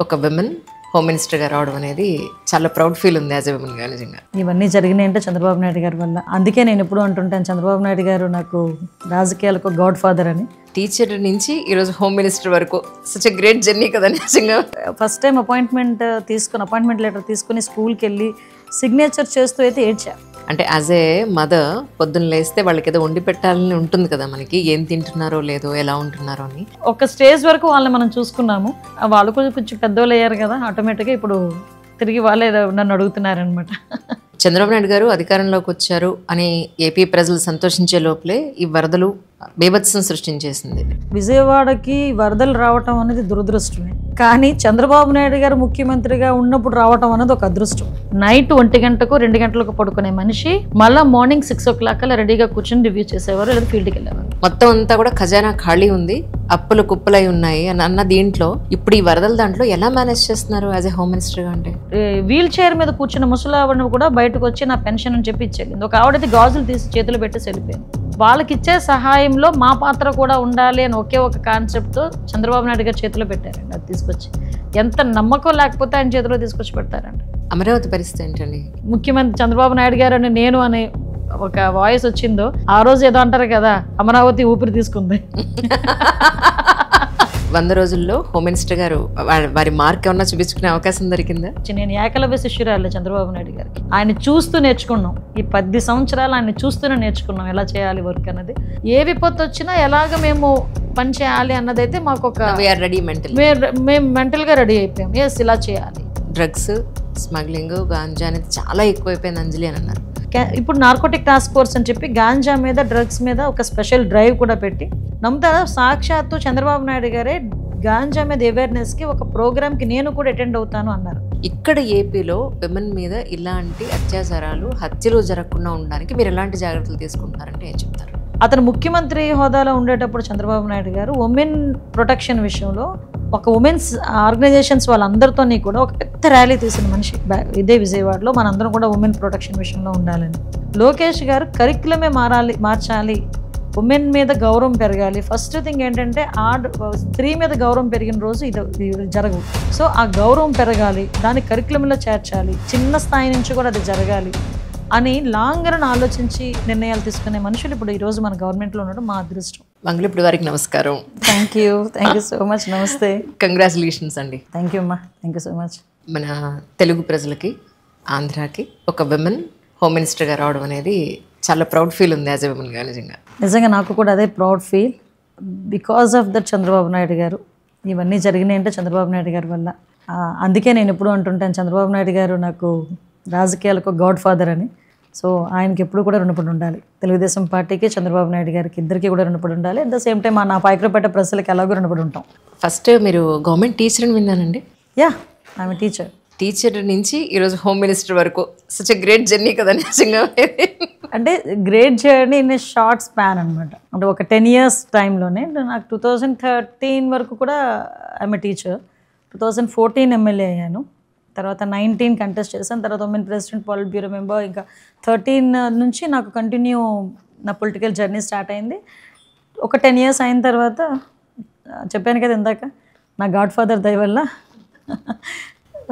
ఒక women home మినిస్టర్గా రావడం అనేది చాలా ప్రౌడ్ ఫీల్ ఉంది యాజ్ ఎ విమెన్ గా. నిజంగా ఇవన్నీ జరిగినాయి అంటే చంద్రబాబు నాయుడు గారి వల్ల. అందుకే నేను ఎప్పుడు అంటుంటాను, చంద్రబాబు నాయుడు గారు నాకు రాజకీయాలకు గాడ్ ఫాదర్ అని. టీచర్ నుంచి ఈరోజు హోమ్ మినిస్టర్ వరకు సచ్ ఎ గ్రేట్ జర్నీ కదా నిజంగా. ఫస్ట్ టైం అపాయింట్మెంట్ లెటర్ తీసుకుని స్కూల్కి వెళ్ళి సిగ్నేచర్ చేస్తూ అయితే ఏడ్చా. అంటే యాజ్ ఏ మదర్ పొద్దున్న లేస్తే వాళ్ళకి ఏదో వండి పెట్టాలని ఉంటుంది కదా, మనకి ఏం తింటున్నారో లేదో ఎలా ఉంటున్నారో అని. ఒక స్టేజ్ వరకు వాళ్ళని మనం చూసుకున్నాము, వాళ్ళు కొంచెం పెద్దవాళ్ళు అయ్యారు కదా, ఆటోమేటిక్గా ఇప్పుడు తిరిగి వాళ్ళే నన్ను అడుగుతున్నారనమాట. చంద్రబాబు నాయుడు గారు అధికారంలోకి వచ్చారు అని ఏపీ ప్రజలు సంతోషించే లోపలే ఈ వరదలు బీభత్సం సృష్టించేసింది. విజయవాడకి వరదలు రావటం అనేది దురదృష్టమే, కానీ చంద్రబాబు నాయుడు గారు ముఖ్యమంత్రిగా ఉన్నప్పుడు రావటం అనేది ఒక అదృష్టం. నైట్ 1 గంటకు 2 గంటలకు పడుకునే మనిషి మళ్ళీ మార్నింగ్ 6 o'clock అలా రెడీగా కూర్చొని రివ్యూ చేసేవారు, లేదా ఫీల్డ్కి వెళ్ళేవారు. మొత్తం అంతా కూడా ఖజానా ఖాళీ ఉంది, అప్పులు కుప్పలై ఉన్నాయి అని అన్న దీంట్లో ఇప్పుడు ఈ వరదల దాంట్లో ఎలా మేనేజ్ చేస్తున్నారు యాజ్ ఏ హోమ్ మినిస్టర్గా? అంటే వీల్ చైర్ మీద కూర్చున్న ముసలావిడను కూడా బయటకు వచ్చి నా పెన్షన్ అని చెప్పి ఇచ్చేది. ఒక ఆవిడైతే గాజులు తీసి చేతులు పెట్టి వెళ్ళిపోయింది. వాళ్ళకి ఇచ్చే సహాయంలో మా పాత్ర కూడా ఉండాలి అని ఒకే ఒక కాన్సెప్ట్తో చంద్రబాబు నాయుడు గారు చేతిలో పెట్టారండి. అది తీసుకొచ్చి ఎంత నమ్మకం లేకపోతే ఆయన చేతిలో తీసుకొచ్చి పెడతారండి. అమరావతి పరిస్థితి ఏంటండి? ముఖ్యమంత్రి చంద్రబాబు నాయుడు గారు అని నేను అనే ఒక వాయిస్ వచ్చిందో ఆ రోజు ఏదో అంటారు కదా, అమరావతి ఊపిరి తీసుకుంది. 100 రోజుల్లో హోమ్ మినిస్టర్ గారు వారి మార్క్ ఏమన్నా చూపించుకునే అవకాశం దొరికిందా? నేను ఏకలవ్య శిష్యురాలే చంద్రబాబు నాయుడు గారికి. ఆయన చూస్తూ నేర్చుకున్నాం. ఈ 10 సంవత్సరాలు ఆయన చూస్తూనే నేర్చుకున్నాం ఎలా చేయాలి వర్క్ అన్నది. ఏ విపత్తు వచ్చినా ఎలాగ మేము పని చేయాలి అన్నదైతే మాకు ఒక మేము మెంటల్గా రెడీ అయిపోయాం. ఎస్ ఇలా చేయాలి. డ్రగ్స్ స్మగ్లింగ్ గాంజా అనేది చాలా ఎక్కువైపోయింది అంజలి అని అన్నారు. ఇప్పుడు నార్కోటిక్ టాస్క్ ఫోర్స్ అని చెప్పి గాంజా మీద డ్రగ్స్ మీద ఒక స్పెషల్ డ్రైవ్ కూడా పెట్టి నమ్ముతారా, సాక్షాత్తు చంద్రబాబు నాయుడు గారే గాంజా మీద అవేర్నెస్కి ఒక ప్రోగ్రామ్కి నేను కూడా అటెండ్ అవుతాను అన్నారు. ఇక్కడ ఏపీలో విమెన్ మీద ఇలాంటి అత్యాచారాలు హత్యలు జరగకుండా ఉండడానికి మీరు ఎలాంటి జాగ్రత్తలు తీసుకుంటారంటే ఏం చెప్తారు? అతను ముఖ్యమంత్రి హోదాలో ఉండేటప్పుడు చంద్రబాబు నాయుడు గారు ఉమెన్ ప్రొటెక్షన్ విషయంలో ఒక ఉమెన్స్ ఆర్గనైజేషన్స్ వాళ్ళందరితో కూడా ఒక పెద్ద ర్యాలీ తీసిన మనిషి ఇదే విజయవాడలో. మనందరం కూడా ఉమెన్ ప్రొటెక్షన్ విషయంలో ఉండాలని. లోకేష్ గారు కరిక్యులమే మార్చాలి, ఉమెన్ మీద గౌరవం పెరగాలి. ఫస్ట్ థింగ్ ఏంటంటే స్త్రీ మీద గౌరవం పెరిగిన రోజు ఇది జరగదు. సో ఆ గౌరవం పెరగాలి, దాన్ని కరిక్యులంలో చేర్చాలి, చిన్న స్థాయి నుంచి కూడా అది జరగాలి అని లాంగ్ రన్ ఆలోచించి నిర్ణయాలు తీసుకునే మనుషులు ఇప్పుడు ఈరోజు మన గవర్నమెంట్లో ఉండడం మా అదృష్టం. మంగళిప్పుడు వారికి నమస్కారం. Thank you so much. నమస్తే. కంగ్రాచులేషన్స్ అండి. థ్యాంక్ యూ అమ్మా. Thank you so much. మన తెలుగు ప్రజలకి, ఆంధ్రాకి ఒక విమెన్ హోమ్ మినిస్టర్గా రావడం అనేది చాలా ప్రౌడ్ ఫీల్ ఉంది యాజ్ ఎ విమెన్గా. నిజంగా నాకు కూడా అదే proud feel, because of that Chandrababu Naidu గారు. ఇవన్నీ జరిగినాయి అంటే చంద్రబాబు నాయుడు గారి వల్ల. అందుకే నేను ఎప్పుడు అంటుంటాను, చంద్రబాబు నాయుడు గారు నాకు రాజకీయాలకు గాడ్ ఫాదర్ అని. సో ఆయనకి ఎప్పుడు కూడా రుణపడి ఉండాలి. తెలుగుదేశం పార్టీకి, చంద్రబాబు నాయుడు గారికి ఇద్దరికి కూడా రుణపడి ఉండాలి. అట్ ద సేమ్ టైం నా పాయకరపేట ప్రజలకి ఎలాగో రుణపడి ఉంటాం. ఫస్ట్ మీరు గవర్నమెంట్ టీచర్ అని విన్నానండి. యా, ఆమె టీచర్ నుంచి ఈరోజు హోమ్ మినిస్టర్ వరకు సచ్ ఎ గ్రేట్ జర్నీ కదా నిజంగా. అంటే great journey in a short span అనమాట. అంటే ఒక 10 years టైంలోనే నాకు 2013 వరకు కూడా ఆమె టీచర్. 2014 ఎమ్మెల్యే అయ్యాను. తర్వాత 19 కంటెస్ట్ చేశాను. తర్వాత ఉమెన్ ప్రెసిడెంట్, పాలిట్ బ్యూరో మెంబర్. ఇంకా 13 నుంచి నాకు కంటిన్యూ నా పొలిటికల్ జర్నీ స్టార్ట్ అయింది. ఒక 10 years అయిన తర్వాత చెప్పాను కదా ఇందాక, నా గాడ్ ఫాదర్ దయ వల్ల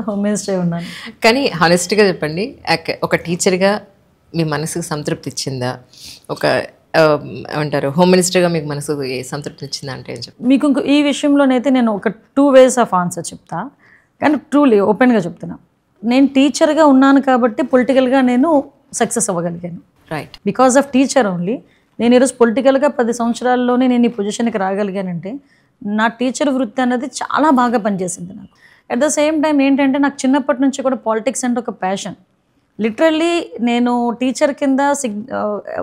హోమ్ మినిస్టర్ ఉన్నాను. కానీ హానెస్ట్గా చెప్పండి, ఒక టీచర్గా మీ మనసుకు సంతృప్తి ఇచ్చిందా? ఒక ఏమంటారు, హోమ్ మినిస్టర్గా మీకు మనసుకు సంతృప్తి ఇచ్చిందా అంటే ఏం చెప్తాను? మీకు ఈ విషయంలోనైతే నేను ఒక 2 ways ఆఫ్ ఆన్సర్ చెప్తా, కానీ ట్రూలీ ఓపెన్గా చెప్తున్నా. నేను టీచర్గా ఉన్నాను కాబట్టి పొలిటికల్గా నేను సక్సెస్ అవ్వగలిగాను. Right. Because of teacher only. నేను ఈరోజు పొలిటికల్గా 10 సంవత్సరాల్లోనే నేను ఈ పొజిషన్కి రాగలిగానంటే నా టీచర్ వృత్తి అన్నది చాలా బాగా పనిచేసింది నాకు. అట్ ద సేమ్ టైం ఏంటంటే నాకు చిన్నప్పటి నుంచి కూడా పాలిటిక్స్ అంటే ఒక ప్యాషన్. లిటరల్లీ నేను టీచర్ కింద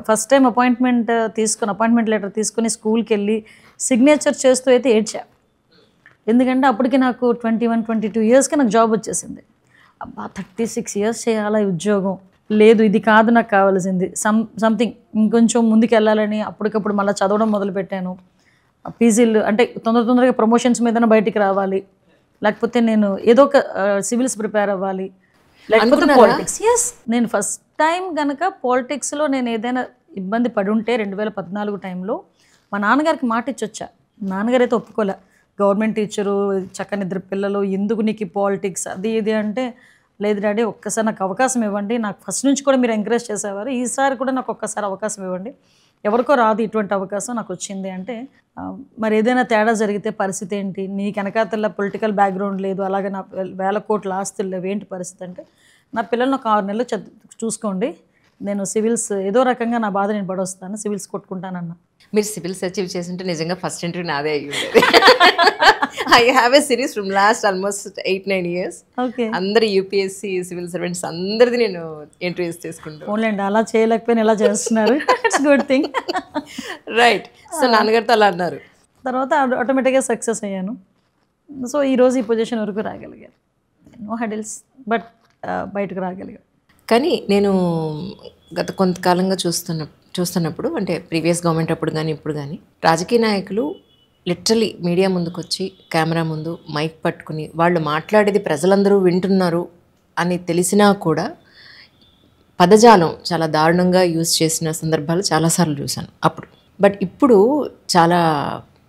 ఫస్ట్ టైం అపాయింట్మెంట్ లెటర్ తీసుకుని స్కూల్కి వెళ్ళి సిగ్నేచర్ చేస్తూ అయితే ఏడ్చా. ఎందుకంటే అప్పటికి నాకు 21-22 yearsకి నాకు జాబ్ వచ్చేసింది. అబ్బా 36 years చేయాలా ఉద్యోగం, లేదు ఇది కాదు నాకు కావాల్సింది, సంథింగ్ ఇంకొంచెం ముందుకు వెళ్ళాలని అప్పటికప్పుడు మళ్ళీ చదవడం మొదలుపెట్టాను. పీజీలు అంటే తొందరగా ప్రమోషన్స్ మీదనే బయటికి రావాలి, లేకపోతే నేను ఏదో ఒక సివిల్స్ ప్రిపేర్ అవ్వాలి, లేకపోతే పాలిటిక్స్. ఎస్, నేను ఫస్ట్ టైం కనుక పాలిటిక్స్లో నేను ఏదైనా ఇబ్బంది పడి ఉంటే 2014 టైంలో మా నాన్నగారికి మాట ఇచ్చొచ్చా. నాన్నగారు అయితే ఒప్పుకోలే. గవర్నమెంట్ టీచరు, చక్కని 2 పిల్లలు, ఎందుకు నీకు ఈ పాలిటిక్స్ అది ఇది అంటే, లేదు డాడీ ఒక్కసారి నాకు అవకాశం ఇవ్వండి, నాకు ఫస్ట్ నుంచి కూడా మీరు ఎంకరేజ్ చేసేవారు, ఈసారి కూడా నాకు ఒక్కసారి అవకాశం ఇవ్వండి, ఎవరికో రాదు ఇటువంటి అవకాశం నాకు వచ్చింది అంటే, మరి ఏదైనా తేడా జరిగితే పరిస్థితి ఏంటి, నీకు వెనకాతల పొలిటికల్ బ్యాక్గ్రౌండ్ లేదు, అలాగే నా 1000 కోట్ల ఆస్తులు లేవు, ఏంటి పరిస్థితి అంటే, నా పిల్లల్ని ఒక 6 నెలలు చూసుకోండి, నేను సివిల్స్ ఏదో రకంగా నా బాధ నేను పడొస్తాను, సివిల్స్ కొట్టుకుంటానన్న. మీరు సివిల్స్ అచీవ్ చేస్తుంటే నిజంగా ఫస్ట్ ఇంటర్వ్యూ నాదే అయ్యి ఉండేది. I have a series from last almost 8-9 years. Okay, అందరు యూపీఎస్సీ సివిల్ సర్వెంట్స్ అందరిది నేను ఇంటర్వ్యూస్ తీసుకుంటాను. ఓన్లేండి అలా చేయలేకపోయినా ఇలా చేస్తున్నారు, it's good thing. Right. So నాన్నగారితో అలా అన్నారు, తర్వాత ఆటోమేటిక్గా సక్సెస్ అయ్యాను. సో ఈరోజు ఈ పొజిషన్ వరకు రాగలిగాను. నో హెడిల్స్, బట్ బయటకు రాగలిగాను. కానీ నేను గత కొంతకాలంగా చూస్తున్నప్పుడు అంటే ప్రీవియస్ గవర్నమెంట్ అప్పుడు కానీ ఇప్పుడు కానీ రాజకీయ నాయకులు లిటరలీ మీడియా ముందుకు వచ్చి కెమెరా ముందు మైక్ పట్టుకుని వాళ్ళు మాట్లాడేది ప్రజలందరూ వింటున్నారు అని తెలిసినా కూడా పదజాలం చాలా దారుణంగా యూజ్ చేసిన సందర్భాలు చాలాసార్లు చూశాను అప్పుడు. బట్ ఇప్పుడు చాలా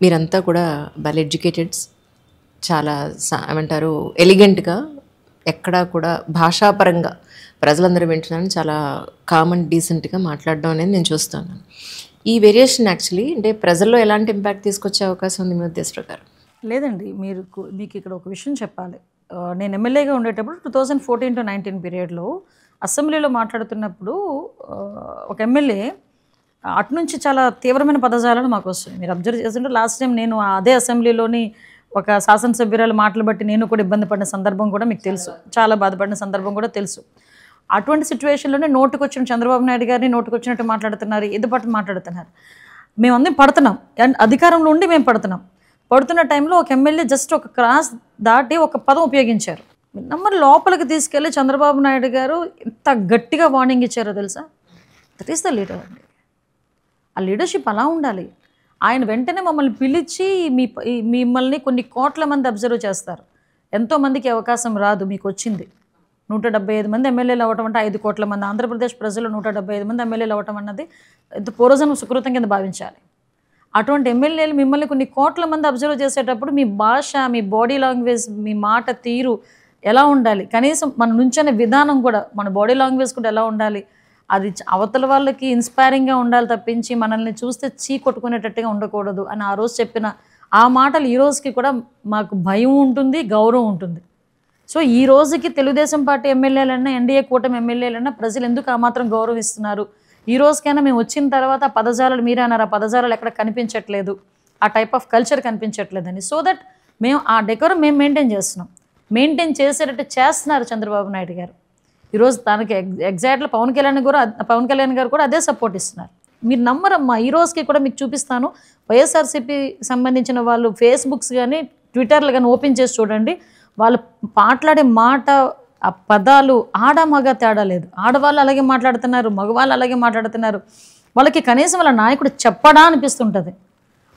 మీరంతా కూడా వెల్ ఎడ్యుకేటెడ్స్, చాలా ఏమంటారు ఎలిగెంట్గా, ఎక్కడా కూడా భాషాపరంగా ప్రజలందరూ వింటున్నాను చాలా కామన్ డీసెంట్గా మాట్లాడడం అనేది నేను చూస్తున్నాను. ఈ వేరియేషన్ యాక్చువల్లీ అంటే ప్రజల్లో ఎలాంటి ఇంపాక్ట్ తీసుకొచ్చే అవకాశం ఉంది మీ ఉద్దేశ ప్రకారం? లేదండి, మీకు ఇక్కడ ఒక విషయం చెప్పాలి. నేను ఎమ్మెల్యేగా ఉండేటప్పుడు 2014-19 పీరియడ్లో అసెంబ్లీలో మాట్లాడుతున్నప్పుడు ఒక ఎమ్మెల్యే అటు నుంచి చాలా తీవ్రమైన పదజాలను మాకు వస్తుంది. మీరు అబ్జర్వ్ చేస్తుంటే లాస్ట్ టైం నేను అదే అసెంబ్లీలోని ఒక శాసనసభ్యురాలు మాటలు బట్టి నేను కూడా ఇబ్బంది పడిన సందర్భం కూడా మీకు తెలుసు, చాలా బాధపడిన సందర్భం కూడా తెలుసు. అటువంటి సిచ్యువేషన్లోనే నోటుకొచ్చిన చంద్రబాబు నాయుడు గారిని నోటుకొచ్చినట్టు మాట్లాడుతున్నారు, ఏదో పాటు మాట్లాడుతున్నారు. మేమందరం పడుతున్నాం, అండ్ అధికారంలో ఉండి మేము పడుతున్న టైంలో ఒక ఎమ్మెల్యే జస్ట్ ఒక క్రాస్ దాటి ఒక పదం ఉపయోగించారు. నమ్మరు లోపలికి తీసుకెళ్ళి చంద్రబాబు నాయుడు గారు ఎంత గట్టిగా వార్నింగ్ ఇచ్చారో తెలుసా? దట్ ఈస్ ద లీడర్ అండి. ఆ లీడర్షిప్ అలా ఉండాలి. ఆయన వెంటనే మమ్మల్ని పిలిచి మిమ్మల్ని కొన్ని కోట్ల మంది అబ్జర్వ్ చేస్తారు, ఎంతోమందికి అవకాశం రాదు, మీకు వచ్చింది 175 మంది ఎమ్మెల్యేలు అవ్వటం అంటే 5 కోట్ల మంది ఆంధ్రప్రదేశ్ ప్రజలు 175 మంది ఎమ్మెల్యేలు అవ్వటం అన్నది ఎంత పూర్వజన్మ సుకృతం కింద భావించాలి. అటువంటి ఎమ్మెల్యేలు మిమ్మల్ని కొన్ని కోట్ల మంది అబ్జర్వ్ చేసేటప్పుడు మీ భాష, మీ బాడీ లాంగ్వేజ్, మీ మాట తీరు ఎలా ఉండాలి, కనీసం మన నుంచనే విధానం కూడా, మన బాడీ లాంగ్వేజ్ కూడా ఎలా ఉండాలి, అది అవతల వాళ్ళకి ఇన్స్పైరింగ్గా ఉండాలి తప్పించి మనల్ని చూస్తే చీ కొట్టుకునేటట్టుగా ఉండకూడదు అని ఆ రోజు చెప్పిన ఆ మాటలు ఈ రోజుకి కూడా మాకు భయం ఉంటుంది, గౌరవం ఉంటుంది. సో ఈ రోజుకి తెలుగుదేశం పార్టీ ఎమ్మెల్యేలన్నా, ఎన్డీఏ కూటమి ఎమ్మెల్యేలన్నా ప్రజలు ఎందుకు ఆ మాత్రం గౌరవిస్తున్నారు? ఈ రోజుకైనా మేము వచ్చిన తర్వాత పదజాలాలు మీరే అన్నారు, ఆ పదజాలాలు ఎక్కడ కనిపించట్లేదు, ఆ టైప్ ఆఫ్ కల్చర్ కనిపించట్లేదని. సో దట్ మేము ఆ డెకోరం మేము మెయింటైన్ చేస్తున్నాం, మెయింటైన్ చేసేటట్టు చేస్తున్నారు చంద్రబాబు నాయుడు గారు. ఈరోజు తనకి ఎగ్జాక్ట్గా పవన్ కళ్యాణ్ గారు కూడా అదే సపోర్ట్ ఇస్తున్నారు. మీరు నమ్మరమ్మా, ఈ రోజుకి కూడా మీకు చూపిస్తాను. వైఎస్ఆర్సీపీ సంబంధించిన వాళ్ళు ఫేస్బుక్స్ కానీ ట్విట్టర్లు కానీ ఓపెన్ చేసి చూడండి, వాళ్ళు మాట్లాడే మాట, ఆ పదాలు ఆడ మగ తేడా లేదు. ఆడవాళ్ళు అలాగే మాట్లాడుతున్నారు, మగవాళ్ళు అలాగే మాట్లాడుతున్నారు. వాళ్ళకి కనీసం వాళ్ళ నాయకుడు చెప్పడా అనిపిస్తుంటుంది.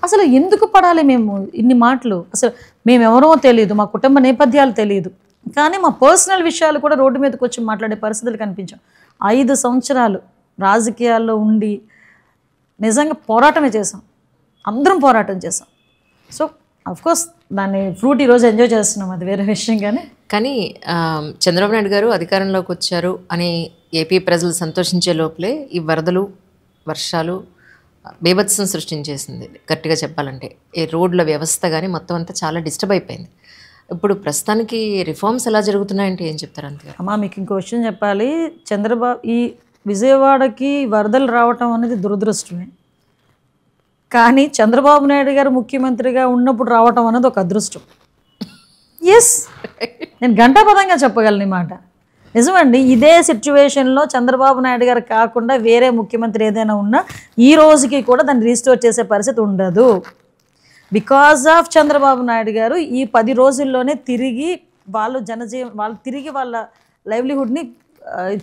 అసలు ఎందుకు పడాలి మేము ఇన్ని మాటలు? అసలు మేమెవరో తెలియదు, మా కుటుంబ నేపథ్యాలు తెలియదు, కానీ మా పర్సనల్ విషయాలు కూడా రోడ్డు మీదకి వచ్చి మాట్లాడే పరిస్థితులు కనిపించాం. 5 సంవత్సరాలు రాజకీయాల్లో ఉండి నిజంగా పోరాటమే చేసాం, అందరం పోరాటం చేసాం. సో అఫ్కోర్స్ దాన్ని ఫ్రూట్ ఈరోజు ఎంజాయ్ చేస్తున్నాం, అది వేరే విషయం. కానీ చంద్రబాబు నాయుడు గారు అధికారంలోకి వచ్చారు అని ఏపీ ప్రజలు సంతోషించే లోపలే ఈ వరదలు, వర్షాలు బీభత్సం సృష్టించేసింది. గట్టిగా చెప్పాలంటే ఈ రోడ్ల వ్యవస్థ కానీ మొత్తం అంతా చాలా డిస్టర్బ్ అయిపోయింది. ఇప్పుడు ప్రస్తుతానికి రిఫార్మ్స్ ఎలా జరుగుతున్నాయంటే ఏం చెప్తారు? అంతే అమ్మా, మీకు ఇంకో విషయం చెప్పాలి. ఈ విజయవాడకి వరదలు రావటం అనేది దురదృష్టమే, కానీ చంద్రబాబు నాయుడు గారు ముఖ్యమంత్రిగా ఉన్నప్పుడు రావటం అనేది ఒక అదృష్టం. ఎస్, నేను ఘంటాపదంగా చెప్పగలను ఈ మాట. నిజమండి, ఇదే సిచ్యువేషన్లో చంద్రబాబు నాయుడు గారు కాకుండా వేరే ముఖ్యమంత్రి ఏదైనా ఉన్నా ఈ రోజుకి కూడా దాన్ని రీస్టోర్ చేసే పరిస్థితి ఉండదు. బికాజ్ ఆఫ్ చంద్రబాబు నాయుడు గారు ఈ 10 రోజుల్లోనే తిరిగి వాళ్ళు తిరిగి వాళ్ళ లైవ్లీహుడ్ని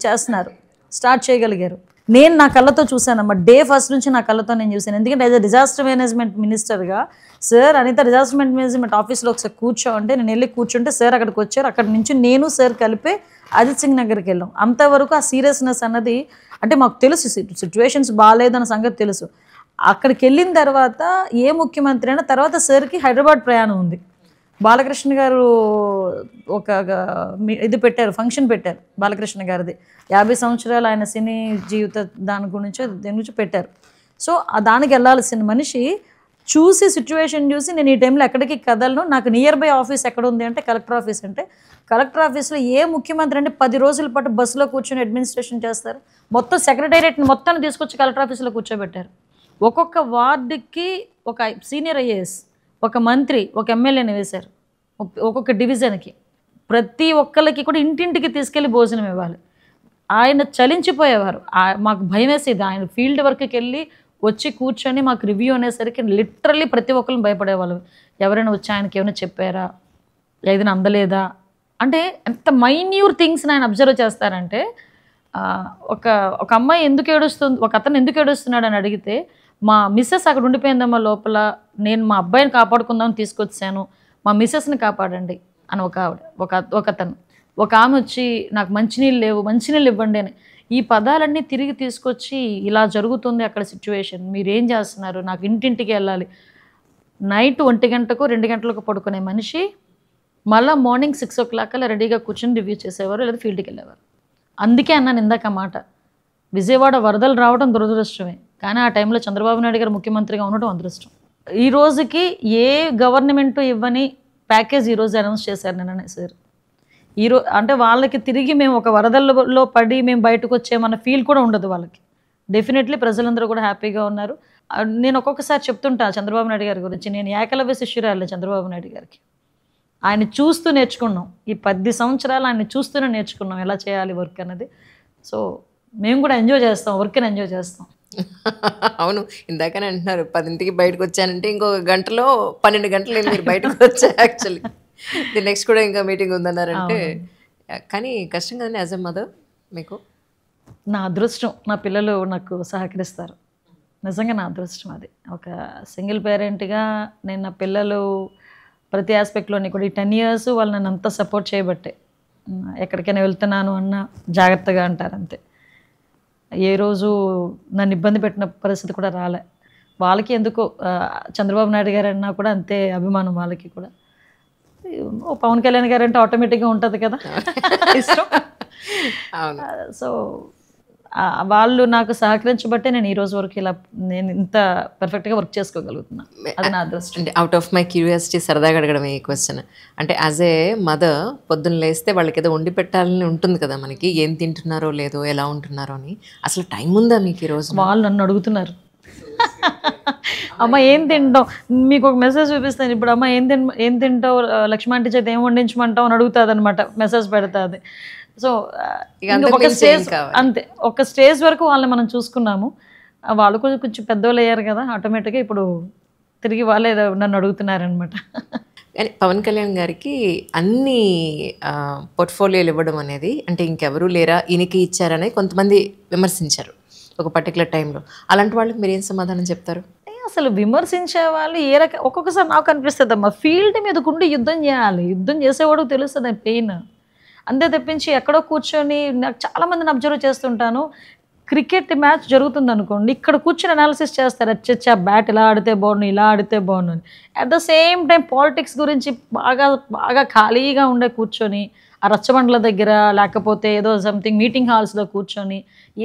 చేస్తున్నారు, స్టార్ట్ చేయగలిగారు. నేను నా కళ్ళతో చూశానమ్మా, డే ఫస్ట్ నుంచి నా కళ్ళతో నేను చూశాను. ఎందుకంటే యాజ్ అ డిజాస్టర్ మేనేజ్మెంట్ మినిస్టర్గా సార్ అనిత డిజాస్టర్ మేనేజ్మెంట్ ఆఫీస్లో ఒకసారి కూర్చోంటే నేను వెళ్ళి కూర్చుంటే సార్ అక్కడికి వచ్చారు. అక్కడి నుంచి నేను సార్ కలిపి అజిత్ సింగ్ నగర్కి వెళ్ళాం. అంతవరకు ఆ సీరియస్నెస్ అన్నది అంటే మాకు తెలుసు, సిచ్యువేషన్స్ బాగాలేదన్న సంగతి తెలుసు. అక్కడికి వెళ్ళిన తర్వాత ఏ ముఖ్యమంత్రి అయినా తర్వాత సార్కి హైదరాబాద్ ప్రయాణం ఉంది. బాలకృష్ణ గారు ఒక ఇది పెట్టారు, ఫంక్షన్ పెట్టారు బాలకృష్ణ గారిది, 50 సంవత్సరాలు ఆయన సినీ జీవిత దాని గురించి పెట్టారు. సో దానికి వెళ్ళాల్సిన మనిషి చూసి సిచ్యువేషన్ చూసి నేను ఈ టైంలో ఎక్కడికి కదలను, నాకు నియర్ బై ఆఫీస్ ఎక్కడ ఉంది అంటే కలెక్టర్ ఆఫీస్, అంటే కలెక్టర్ ఆఫీస్లో ఏ ముఖ్యమంత్రి అంటే 10 రోజుల పాటు బస్సులో కూర్చొని అడ్మినిస్ట్రేషన్ చేస్తారు. మొత్తం సెక్రటేరియట్ని మొత్తాన్ని తీసుకొచ్చి కలెక్టర్ ఆఫీస్లో కూర్చోబెట్టారు. ఒక్కొక్క వార్డుకి ఒక సీనియర్ ఐఏఎస్, ఒక మంత్రి, ఒక ఎమ్మెల్యేని వేశారు. ఒక్కొక్క డివిజన్కి ప్రతి ఒక్కరికి కూడా ఇంటింటికి తీసుకెళ్ళి భోజనం ఇవ్వాలి. ఆయన చలించిపోయేవారు. మాకు భయం వేసేది. ఆయన ఫీల్డ్ వర్క్కి వెళ్ళి వచ్చి కూర్చొని మాకు రివ్యూ అనేసరికి లిటరల్లీ ప్రతి ఒక్కరిని భయపడేవాళ్ళు. ఎవరైనా వచ్చి ఆయనకి ఏమైనా చెప్పారా, ఏదైనా అందలేదా అంటే ఎంత మైన్యూర్ థింగ్స్ ఆయన అబ్జర్వ్ చేస్తారంటే, ఒక అమ్మాయి ఎందుకు ఏడుస్తుంది, ఒక అతను ఎందుకు ఏడుస్తున్నాడు అని అడిగితే, మా మిస్సెస్ అక్కడ ఉండిపోయిందమ్మా లోపల, నేను మా అబ్బాయిని కాపాడుకుందామని తీసుకొచ్చాను, మా మిస్సెస్ని కాపాడండి అని ఒకతను. ఒక ఆమె వచ్చి నాకు మంచినీళ్ళు లేవు, మంచినీళ్ళు ఇవ్వండి అని. ఈ పదాలన్నీ తిరిగి తీసుకొచ్చి ఇలా జరుగుతుంది అక్కడ సిచ్యువేషన్, మీరేం చేస్తున్నారు, నాకు ఇంటింటికి వెళ్ళాలి. నైట్ 1 గంటకు 2 గంటలకు పడుకునే మనిషి మళ్ళీ మార్నింగ్ 6 o'clock అలా రెడీగా కూర్చొని రివ్యూ చేసేవారు, లేదా ఫీల్డ్కి వెళ్ళేవారు. అందుకే అన్నాను ఇందాక మాట, విజయవాడ వరదలు రావడం దురదృష్టమే, కానీ ఆ టైంలో చంద్రబాబు నాయుడు గారు ముఖ్యమంత్రిగా ఉండటం అదృష్టం. ఈ రోజుకి ఏ గవర్నమెంట్ ఇవ్వని ప్యాకేజ్ ఈరోజు అనౌన్స్ చేశారు నిన్ననే సార్. అంటే వాళ్ళకి తిరిగి మేము ఒక వరదల్లో పడి మేము బయటకు వచ్చేమన్న ఫీల్ కూడా ఉండదు వాళ్ళకి. డెఫినెట్లీ ప్రజలందరూ కూడా హ్యాపీగా ఉన్నారు. నేను ఒక్కొక్కసారి చెప్తుంటా చంద్రబాబు నాయుడు గారి గురించి, నేను ఏకలవ్య శిష్యురాలే చంద్రబాబు నాయుడు గారికి. ఆయన చూస్తూ నేర్చుకున్నాం, ఈ 10 సంవత్సరాలు ఆయన చూస్తూనే నేర్చుకున్నాం ఎలా చేయాలి వర్క్ అన్నది. సో మేము కూడా ఎంజాయ్ చేస్తాం, వర్క్ని ఎంజాయ్ చేస్తాం. అవును, ఇందాకనే అంటున్నారు 10ంటికి బయటకు వచ్చానంటే ఇంకొక గంటలో 12 గంటలు మీరు బయటకు వచ్చా. యాక్చువల్లీ నెక్స్ట్ కూడా ఇంకా మీటింగ్ ఉందన్నారంటే, కానీ కష్టం కదండి యాజ్ ఎ మదర్ మీకు? నా అదృష్టం, నా పిల్లలు నాకు సహకరిస్తారు, నిజంగా నా అదృష్టం అది. ఒక సింగిల్ పేరెంట్గా నేను నా పిల్లలు ప్రతి ఆస్పెక్ట్లోని కూడా ఈ 10 years వాళ్ళు నన్ను అంతా సపోర్ట్ చేయబట్టే. ఎక్కడికైనా వెళ్తున్నాను అన్న జాగ్రత్తగా అంటారు అంతే. ఏ రోజు నన్ను ఇబ్బంది పెట్టిన పరిస్థితి కూడా రాలే. వాళ్ళకి ఎందుకో చంద్రబాబు నాయుడు గారు అన్నా కూడా అంతే అభిమానం వాళ్ళకి కూడా. పవన్ కళ్యాణ్ గారు అంటే ఆటోమేటిక్గా ఉంటుంది కదా ఇష్టం. సో వాళ్ళు నాకు సహకరించబట్టే నేను ఈ రోజు వరకు ఇలా నేను ఇంత పర్ఫెక్ట్గా వర్క్ చేసుకోగలుగుతున్నా. అది నా అదృష్టం. అంటే అవుట్ ఆఫ్ మై క్యూరియాసిటీ సరదాగా అడగడం ఈ క్వశ్చన్. అంటే యాజ్ ఏ మదర్ పొద్దున్న లేస్తే వాళ్ళకి ఏదో వండి పెట్టాలని ఉంటుంది కదా మనకి, ఏం తింటున్నారో లేదో ఎలా ఉంటున్నారో అని. అసలు టైం ఉందా మీకు ఈరోజు? వాళ్ళు నన్ను అడుగుతున్నారు, అమ్మ ఏం తింటావు, మీకు ఒక మెసేజ్ చూపిస్తాను ఇప్పుడు, అమ్మ ఏం తింటావు లక్ష్మాంటి చేత ఏం వండించమంటావు అని అడుగుతుంది అనమాట, మెసేజ్ పెడుతుంది. సో ఒక స్టేజ్ అంతే, ఒక స్టేజ్ వరకు వాళ్ళని మనం చూసుకున్నాము. వాళ్ళు కొంచెం పెద్దవాళ్ళు అయ్యారు కదా, ఆటోమేటిక్గా ఇప్పుడు తిరిగి వాళ్ళే నన్ను అడుగుతున్నారనమాట. కానీ పవన్ కళ్యాణ్ గారికి అన్ని పోర్ట్ఫోలియోలు ఇవ్వడం అనేది, అంటే ఇంకెవరూ లేరా ఈయనకి ఇచ్చారని కొంతమంది విమర్శించారు ఒక పర్టికులర్ టైంలో. అలాంటి వాళ్ళకి మీరు ఏం సమాధానం చెప్తారు? అసలు విమర్శించే వాళ్ళు ఒక్కొక్కసారి నాకు అనిపిస్తుంది అమ్మా, ఫీల్డ్ మీదకుండి యుద్ధం చేయాలి, యుద్ధం చేసేవాడు తెలుస్తుంది పెయిన్. అంతే తప్పించి ఎక్కడో కూర్చొని, నాకు చాలామందిని అబ్జర్వ్ చేస్తుంటాను, క్రికెట్ మ్యాచ్ జరుగుతుంది అనుకోండి, ఇక్కడ కూర్చొని అనాలిసిస్ చేస్తారు, అచ్చా బ్యాట్ ఇలా ఆడితే బాగుండు, ఇలా ఆడితే బాగుండు అని. At the same time politics గురించి బాగా ఖాళీగా ఉండే కూర్చొని ఆ రచ్చబండ్ల దగ్గర లేకపోతే ఏదో సంథింగ్ మీటింగ్ హాల్స్లో కూర్చొని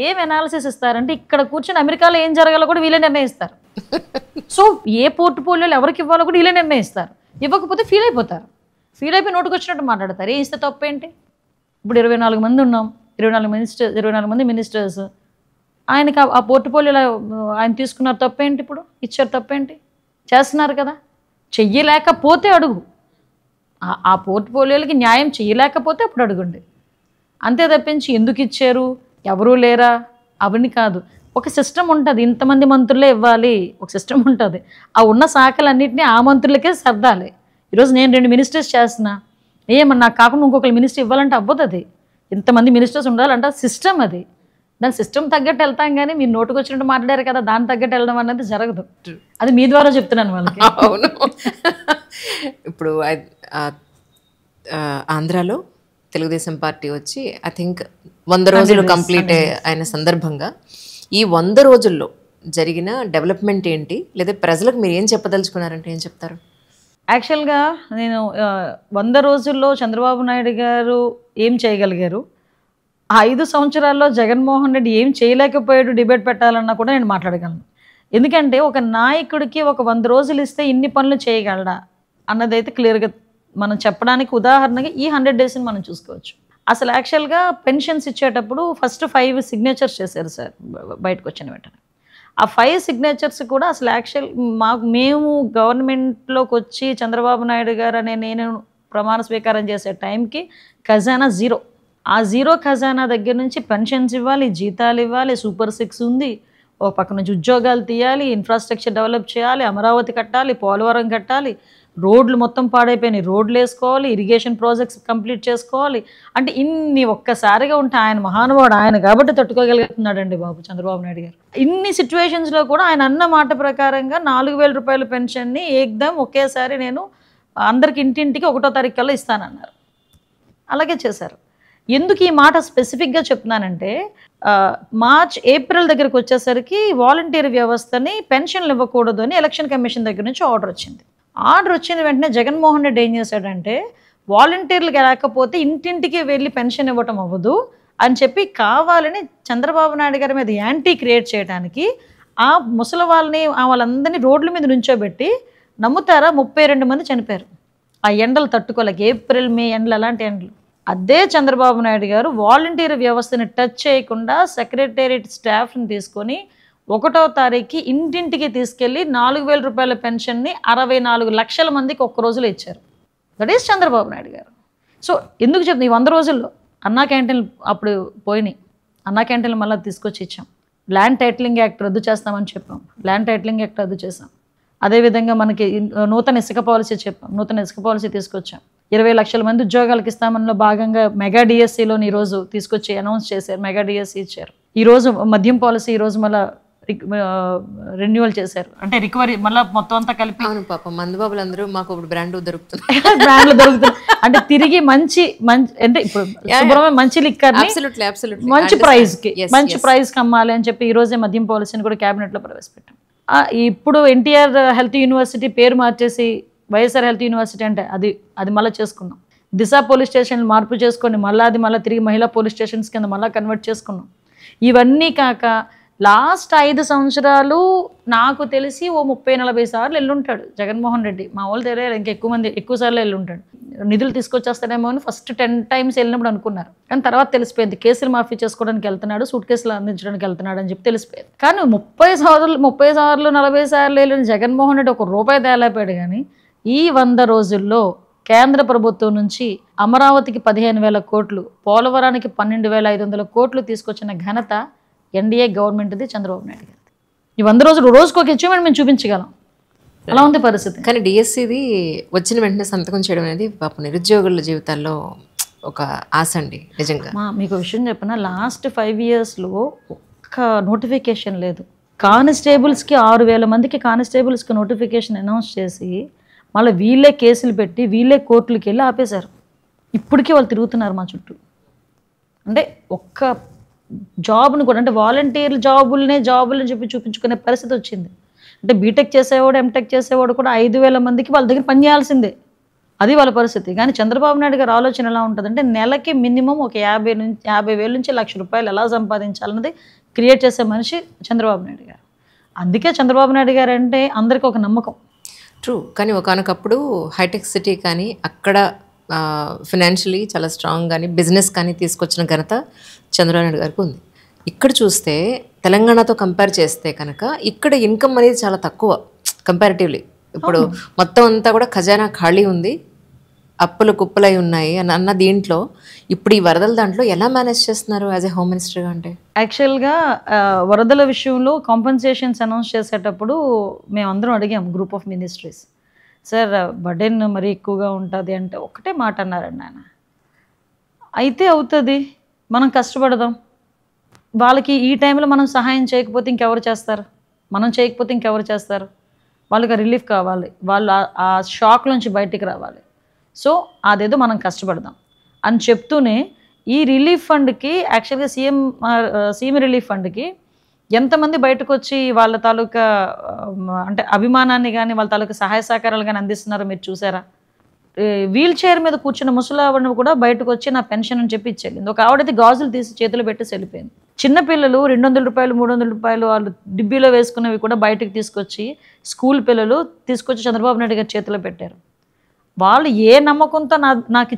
ఏం అనాలిసిస్ ఇస్తారంటే, ఇక్కడ కూర్చొని అమెరికాలో ఏం జరగాలో కూడా వీళ్ళే నిర్ణయిస్తారు. సో ఏ పోర్ట్ఫోలియోలు ఎవరికి ఇవ్వాలో కూడా వీళ్ళే నిర్ణయిస్తారు. ఇవ్వకపోతే ఫీల్ అయిపోతారు, ఫీల్ అయిపోయి నోటుకు వచ్చినట్టు మాట్లాడతారు. ఏం ఇస్తే తప్పేంటి? ఇప్పుడు 24 మంది ఉన్నాం, 24 మంది మినిస్టర్స్, ఆయనకి ఆ పోర్ట్ఫోలియోలో ఆయన తీసుకున్నారు తప్పేంటి? ఇప్పుడు ఇచ్చారు తప్పేంటి? చేస్తున్నారు కదా. చెయ్యలేకపోతే అడుగు, ఆ పోర్ట్ఫోలియోలకి న్యాయం చేయలేకపోతే అప్పుడు అడుగుండి. అంతే తప్పించి ఎందుకు ఇచ్చారు, ఎవరూ లేరా అవన్నీ కాదు. ఒక సిస్టమ్ ఉంటుంది, ఇంతమంది మంత్రులే ఇవ్వాలి, ఒక సిస్టమ్ ఉంటుంది. ఆ ఉన్న శాఖలన్నింటినీ ఆ మంత్రులకే సర్దాలి. ఈరోజు నేను 2 మినిస్టర్స్ చేస్తున్నా, ఏమన్నా నాకు కాకుండా ఇంకొకరు మినిస్టర్ ఇవ్వాలంటే అవ్వదు. అది ఇంతమంది మినిస్టర్స్ ఉండాలంటే సిస్టమ్, అది దాని సిస్టమ్ తగ్గట్టు వెళ్తాం. కానీ మీరు నోటుకు వచ్చినట్టు మాట్లాడారు కదా, దాని తగ్గట్టు వెళ్ళడం అనేది జరగదు. అది మీ ద్వారా చెప్తున్నాను వాళ్ళకి. అవును. ఇప్పుడు ఆంధ్రాలో తెలుగుదేశం పార్టీ వచ్చి ఐ థింక్ 100 రోజులు కంప్లీట్ అయిన సందర్భంగా ఈ 100 రోజుల్లో జరిగిన డెవలప్మెంట్ ఏంటి, లేదా ప్రజలకు మీరు ఏం చెప్పదలుచుకున్నారంటే ఏం చెప్తారు? యాక్చువల్గా నేను 100 రోజుల్లో చంద్రబాబు నాయుడు గారు ఏం చేయగలిగారు, ఆ 5 సంవత్సరాల్లో జగన్మోహన్ రెడ్డి ఏం చేయలేకపోయాడు డిబేట్ పెట్టాలన్నా కూడా నేను మాట్లాడగలను. ఎందుకంటే ఒక నాయకుడికి ఒక 100 రోజులు ఇస్తే ఇన్ని పనులు చేయగలడా అన్నదైతే క్లియర్గా మనం చెప్పడానికి ఉదాహరణకి ఈ 100 డేస్ని మనం చూసుకోవచ్చు. అసలు యాక్చువల్గా పెన్షన్స్ ఇచ్చేటప్పుడు ఫస్ట్ 5 సిగ్నేచర్స్ చేశారు సార్ బయటకు వచ్చిన వెంటనే. ఆ 5 సిగ్నేచర్స్ కూడా అసలు మేము గవర్నమెంట్లోకి వచ్చి చంద్రబాబు నాయుడు గారు అనే నేను ప్రమాణ స్వీకారం చేసే టైంకి ఖజానా జీరో. ఆ జీరో ఖజానా దగ్గర నుంచి పెన్షన్స్ ఇవ్వాలి, జీతాలు ఇవ్వాలి, సూపర్ 6 ఉంది, ఓ పక్క నుంచి ఉద్యోగాలు తీయాలి, ఇన్ఫ్రాస్ట్రక్చర్ డెవలప్ చేయాలి, అమరావతి కట్టాలి, పోలవరం కట్టాలి, రోడ్లు మొత్తం పాడైపోయినాయి, రోడ్లు వేసుకోవాలి, ఇరిగేషన్ ప్రాజెక్ట్స్ కంప్లీట్ చేసుకోవాలి. అంటే ఇన్ని ఒక్కసారిగా ఉంటే ఆయన మహానుభావుడు, ఆయన కాబట్టి తట్టుకోగలుగుతున్నాడండి బాబు చంద్రబాబు నాయుడు గారు. ఇన్ని సిచ్యువేషన్స్లో కూడా ఆయన అన్న మాట ప్రకారంగా 4,000 రూపాయల పెన్షన్ని ఏకదం ఒకేసారి నేను అందరికి ఇంటింటికి 1వ తారీఖు కల్లా ఇస్తానన్నారు. అలాగే చేశారు. ఎందుకు ఈ మాట స్పెసిఫిక్గా చెప్తున్నానంటే ఏప్రిల్ దగ్గరకు వచ్చేసరికి వాలంటీర్ వ్యవస్థని పెన్షన్లు ఇవ్వకూడదు అని ఎలక్షన్ కమిషన్ దగ్గర నుంచి ఆర్డర్ వచ్చింది. ఆర్డర్ వచ్చిన వెంటనే జగన్మోహన్ రెడ్డి ఏం చేశాడంటే వాలంటీర్లకు రాకపోతే ఇంటింటికి వెళ్ళి పెన్షన్ ఇవ్వటం అవ్వదు అని చెప్పి కావాలని చంద్రబాబు నాయుడు గారి మీద యాంటీ క్రియేట్ చేయడానికి ఆ ముసలి వాళ్ళందరినీ రోడ్ల మీద నుంచోబెట్టి, నమ్ముతారా, 32 మంది చనిపోయారు ఆ ఎండలు తట్టుకోలేక. ఏప్రిల్ మే ఎండలు, అలాంటి ఎండలు. అదే చంద్రబాబు నాయుడు గారు వాలంటీర్ వ్యవస్థని టచ్ చేయకుండా సెక్రటేరియట్ స్టాఫ్ని తీసుకొని 1వ తారీఖుకి ఇంటింటికి తీసుకెళ్ళి 4,000 రూపాయల పెన్షన్ని 64 లక్షల మందికి ఒక్క రోజులో ఇచ్చారు. దట్ ఈస్ చంద్రబాబు నాయుడు గారు. సో ఎందుకు చెప్తుంది, ఈ 100 రోజుల్లో అన్నా క్యాంటీన్లు అప్పుడు పోయినాయి, అన్నా క్యాంటీన్లు మళ్ళీ తీసుకొచ్చి ఇచ్చాం. ల్యాండ్ టైటిలింగ్ యాక్ట్ రద్దు చేస్తామని చెప్పాం, ల్యాండ్ టైటిలింగ్ యాక్ట్ రద్దు చేసాం. అదేవిధంగా మనకి నూతన ఇసుక పాలసీ చెప్పాం, నూతన ఇసుక పాలసీ తీసుకొచ్చాం. 20 లక్షల మంది ఉద్యోగాలకు ఇస్తామనిలో భాగంగా మెగా డిఎస్సిలోని ఈరోజు తీసుకొచ్చి అనౌన్స్ చేశారు, మెగా డిఎస్సి ఇచ్చారు. ఈరోజు మద్యం పాలసీ ఈరోజు మళ్ళీ రెన్యువల్ చేశారు, అంటే రికవరీ మళ్ళీ మొత్తం అంతా కలిపి. అవును పాపం మందుబాబులందరూ మాకు ఇప్పుడు బ్రాండ్ దొరుకుతుంది, బ్రాండ్లు దొరుకుతుంది. అంటే తిరిగి మంచి అంటే ఇప్పుడు శుభ్రమైన మంచి లిక్కర్ మంచి ప్రైస్కి అమ్మాలి అని చెప్పి ఈ రోజే మద్యం పాలసీని కూడా క్యాబినెట్లో ప్రవేశపెట్టాం. ఇప్పుడు ఎన్టీఆర్ హెల్త్ యూనివర్సిటీ పేరు మార్చేసి వైఎస్ఆర్ హెల్త్ యూనివర్సిటీ అంటే అది మళ్ళీ చేసుకున్నాం. దిశ పోలీస్ స్టేషన్ మార్పు చేసుకొని మళ్ళీ తిరిగి మహిళా పోలీస్ స్టేషన్స్ కింద మళ్ళీ కన్వర్ట్ చేసుకున్నాం. ఇవన్నీ కాక లాస్ట్ 5 సంవత్సరాలు నాకు తెలిసి ఓ 30-40 సార్లు వెళ్ళుంటాడు జగన్మోహన్ రెడ్డి. మా వాళ్ళు తెలియదు, ఇంకా ఎక్కువ సార్లు వెళ్ళుంటాడు. నిధులు తీసుకొచ్చేస్తాడేమో అని ఫస్ట్ 10 టైమ్స్ వెళ్ళినప్పుడు అనుకున్నారు, కానీ తర్వాత తెలిసిపోయింది కేసులు మాఫీ చేసుకోవడానికి వెళ్తున్నాడు, సూట్ కేసులు అందించడానికి వెళ్తున్నాడు అని చెప్పి తెలిసిపోయింది. కానీ 30 సార్లు 40 సార్లు వెళ్ళిన జగన్మోహన్ రెడ్డి ₹1 తేలేపాడు. కానీ ఈ 100 రోజుల్లో కేంద్ర ప్రభుత్వం నుంచి అమరావతికి 15,000 కోట్లు, పోలవరానికి 12,500 కోట్లు తీసుకొచ్చిన ఘనత ఎన్డీఏ గవర్నమెంట్ది, చంద్రబాబు నాయుడు గారిది. ఈ 100 రోజులు రోజుకొక అచీవ్మెంట్ మేము చూపించగలం, అలా ఉంది పరిస్థితి. కానీ డిఎస్సిది వచ్చిన వెంటనే సంతకం చేయడం అనేది పాప నిరుద్యోగుల జీవితాల్లో ఒక ఆశ అండి నిజంగా. మీకు విషయం చెప్పిన లాస్ట్ 5 ఇయర్స్లో ఒక్క నోటిఫికేషన్ లేదు. కానిస్టేబుల్స్కి 6,000 మందికి కానిస్టేబుల్స్కి నోటిఫికేషన్ అనౌన్స్ చేసి మళ్ళీ వీళ్ళే కేసులు పెట్టి వీళ్ళే కోర్టులకి వెళ్ళి ఆపేశారు. ఇప్పటికీ వాళ్ళు తిరుగుతున్నారు మా చుట్టూ. అంటే ఒక్క జాబ్ను కూడా, అంటే వాలంటీర్ జాబులని చెప్పి చూపించుకునే పరిస్థితి వచ్చింది. అంటే బీటెక్ చేసేవాడు, ఎంటెక్ చేసేవాడు కూడా 5,000 మందికి వాళ్ళ దగ్గర పని చేయాల్సిందే, అది వాళ్ళ పరిస్థితి. కానీ చంద్రబాబు నాయుడు గారి ఆలోచన ఎలా ఉంటుందంటే నెలకి మినిమం ఒక 50,000 నుంచి ₹1,00,000 ఎలా సంపాదించాలన్నది క్రియేట్ చేసే మనిషి చంద్రబాబు నాయుడు గారు. అందుకే చంద్రబాబు నాయుడు గారు అంటే అందరికీ ఒక నమ్మకం. ట్రూ. కానీ ఒకనొకప్పుడు హైటెక్ సిటీ కానీ అక్కడ ఫినాన్షియలీ చాలా స్ట్రాంగ్ కానీ బిజినెస్ కానీ తీసుకొచ్చిన ఘనత చంద్రబాబు నాయుడు గారికి ఉంది. ఇక్కడ చూస్తే తెలంగాణతో కంపేర్ చేస్తే కనుక ఇక్కడ ఇన్కమ్ అనేది చాలా తక్కువ కంపారిటివ్లీ. ఇప్పుడు మొత్తం అంతా కూడా ఖజానా ఖాళీ ఉంది, అప్పులు కుప్పలై ఉన్నాయి అన్న దీంట్లో ఇప్పుడు ఈ వరదల దాంట్లో ఎలా మేనేజ్ చేస్తున్నారు యాజ్ ఏ హోమ్ మినిస్టర్గా? అంటే యాక్చువల్గా వరదల విషయంలో కాంపెన్సేషన్స్ అనౌన్స్ చేసేటప్పుడు మేమందరం అడిగాం group of ministries, sir burden మరీ ఎక్కువగా ఉంటుంది అంటే ఒకటే మాట అన్నారండి ఆయన, అయితే అవుతుంది, మనం కష్టపడదాం, వాళ్ళకి ఈ టైంలో మనం సహాయం చేయకపోతే ఇంకెవరు చేస్తారు, మనం చేయకపోతే ఇంకెవరు చేస్తారు, వాళ్ళకి రిలీఫ్ కావాలి, వాళ్ళు ఆ షాక్ నుంచి బయటికి రావాలి, సో అదేదో మనం కష్టపడదాం అని చెప్తూనే ఈ రిలీఫ్ ఫండ్కి యాక్చువల్గా సీఎం రిలీఫ్ ఫండ్కి ఎంతమంది బయటకు వచ్చి వాళ్ళ తాలూకా అంటే అభిమానాన్ని కానీ వాళ్ళ తాలూకా సహాయ సహకారాలు కానీ అందిస్తున్నారో మీరు చూసారా? వీల్ చైర్ మీద కూర్చున్న ముసలావిడను కూడా బయటకు వచ్చి నా పెన్షన్ అని చెప్పి ఇచ్చేళ్ళింది. ఒక ఆవిడైతే గాజులు తీసి చేతులు పెట్టేసి వెళ్ళిపోయింది. చిన్నపిల్లలు 200 రూపాయలు 300 రూపాయలు వాళ్ళు డిబ్బీలో వేసుకున్నవి కూడా బయటకు తీసుకొచ్చి స్కూల్ పిల్లలు తీసుకొచ్చి చంద్రబాబు నాయుడు గారి చేతిలో పెట్టారు. వాళ్ళు ఏ నమ్మకంతో నాకు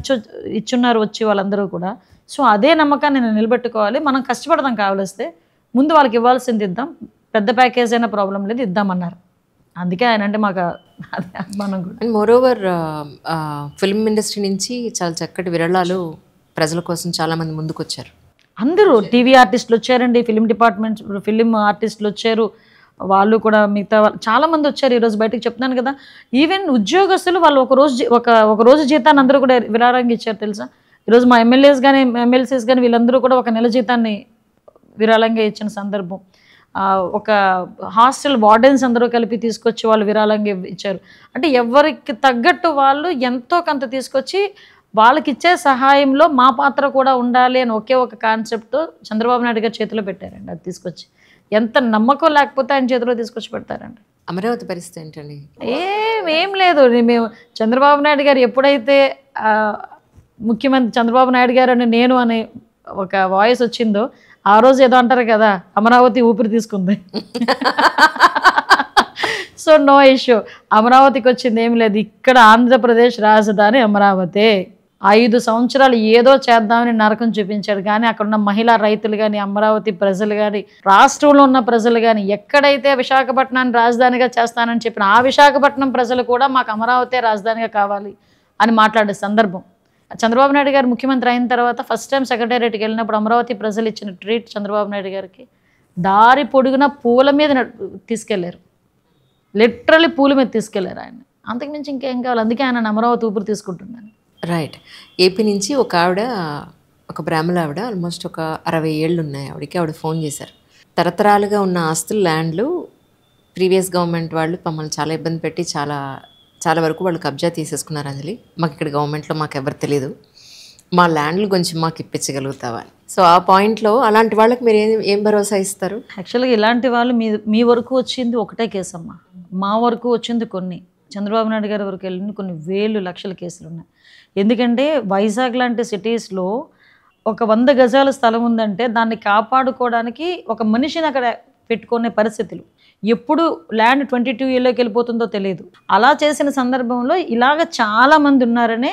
ఇచ్చున్నారు వచ్చి వాళ్ళందరూ కూడా. సో అదే నమ్మకాన్ని నేను నిలబెట్టుకోవాలి. మనం కష్టపడదాం, కావలిస్తే ముందు వాళ్ళకి ఇవ్వాల్సింది ఇద్దాం, పెద్ద ప్యాకేజ్ అయినా ప్రాబ్లం లేదు ఇద్దామన్నారు. అందుకే ఆయన అంటే మాకు మనం కూడా. అండ్ మోరోవర్ ఫిల్మ్ ఇండస్ట్రీ నుంచి చాలా చక్కటి విరాళాలు ప్రజల కోసం చాలామంది ముందుకు వచ్చారు. అందరూ టీవీ ఆర్టిస్టులు వచ్చారండి, ఫిలిం డిపార్ట్మెంట్ ఫిలిం ఆర్టిస్టులు వచ్చారు, వాళ్ళు కూడా మిగతా చాలామంది వచ్చారు. ఈరోజు బయటకు చెప్తున్నాను కదా, ఈవెన్ ఉద్యోగస్తులు వాళ్ళు ఒక రోజు జీతాన్ని అందరూ కూడా విరాళంగా ఇచ్చారు తెలుసా. ఈరోజు మా ఎమ్మెల్యేస్ కానీ ఎమ్మెల్సీస్ కానీ వీళ్ళందరూ కూడా ఒక నెల జీతాన్ని విరాళంగా ఇచ్చిన సందర్భం. ఒక హాస్టల్ వార్డెన్స్ అందరూ కలిపి తీసుకొచ్చి వాళ్ళు విరాళంగా ఇచ్చారు. అంటే ఎవరికి తగ్గట్టు వాళ్ళు ఎంతో కొంత తీసుకొచ్చి వాళ్ళకి ఇచ్చే సహాయంలో మా పాత్ర కూడా ఉండాలి అని ఒకే ఒక కాన్సెప్ట్తో చంద్రబాబు నాయుడు గారి చేతిలో పెట్టారండి. అది తీసుకొచ్చి ఎంత నమ్మకం లేకపోతే ఆయన చేతిలో తీసుకొచ్చి పెడతారండి. అమరావతి పరిస్థితి ఏంటండి? ఏం లేదు, మేము చంద్రబాబు నాయుడు గారు ఎప్పుడైతే ముఖ్యమంత్రి చంద్రబాబు నాయుడు గారు అని నేను అనే ఒక వాయిస్ వచ్చిందో ఆ రోజు ఏదో అంటారు కదా, అమరావతి ఊపిరి తీసుకుంది. సో నో ఇష్యూ, అమరావతికి వచ్చింది ఏం లేదు. ఇక్కడ ఆంధ్రప్రదేశ్ రాజధాని అమరావతి. 5 సంవత్సరాలు ఏదో చేద్దామని నరకం చూపించాడు. కానీ అక్కడ ఉన్న మహిళా రైతులు కానీ, అమరావతి ప్రజలు కానీ, రాష్ట్రంలో ఉన్న ప్రజలు కానీ, ఎక్కడైతే విశాఖపట్నాన్ని రాజధానిగా చేస్తానని చెప్పిన ఆ విశాఖపట్నం ప్రజలు కూడా మాకు అమరావతి రాజధానిగా కావాలి అని మాట్లాడే సందర్భం. చంద్రబాబు నాయుడు గారు ముఖ్యమంత్రి అయిన తర్వాత ఫస్ట్ టైం సెక్రటేరియట్కి వెళ్ళినప్పుడు అమరావతి ప్రజలు ఇచ్చిన ట్రీట్ చంద్రబాబు నాయుడు గారికి దారి పొడుగున పూల మీద తీసుకెళ్లారు. లిటరలీ పూల మీద తీసుకెళ్లారు ఆయన. అంతకుమించి ఇంకేం కావాలి. అందుకే ఆయన అమరావతి ఊపిరి తీసుకుంటున్నాను. రైట్. ఏపీ నుంచి ఒక ఆవిడ, ఒక బ్రాహ్మణ ఆవిడ, ఆల్మోస్ట్ ఒక 60 ఏళ్ళు ఉన్నాయి ఆవిడకి. ఆవిడ ఫోన్ చేశారు. తరతరాలుగా ఉన్న ఆస్తులు, ల్యాండ్లు ప్రీవియస్ గవర్నమెంట్ వాళ్ళు మమ్మల్ని చాలా ఇబ్బంది పెట్టి చాలా వరకు వాళ్ళు కబ్జా తీసేసుకున్నారు అంజలి. మాకు ఇక్కడ గవర్నమెంట్లో మాకు ఎవరు తెలియదు, మా ల్యాండ్లు కొంచెం మాకు ఇప్పించగలుగుతావా. సో ఆ పాయింట్లో అలాంటి వాళ్ళకి మీరు ఏం భరోసా ఇస్తారు? యాక్చువల్గా ఇలాంటి వాళ్ళు మీ వరకు వచ్చింది ఒకటే కేసు అమ్మా. మా వరకు వచ్చింది కొన్ని, చంద్రబాబు నాయుడు గారి వరకు వెళ్ళింది కొన్ని వేలు లక్షల కేసులు ఉన్నాయి. ఎందుకంటే వైజాగ్ లాంటి సిటీస్లో ఒక 100 గజాల స్థలం ఉందంటే దాన్ని కాపాడుకోవడానికి ఒక మనిషిని అక్కడ పెట్టుకునే పరిస్థితులు. ఎప్పుడు ల్యాండ్ 22 ఏళ్ళకి వెళ్ళిపోతుందో తెలియదు. అలా చేసిన సందర్భంలో ఇలాగ చాలామంది ఉన్నారనే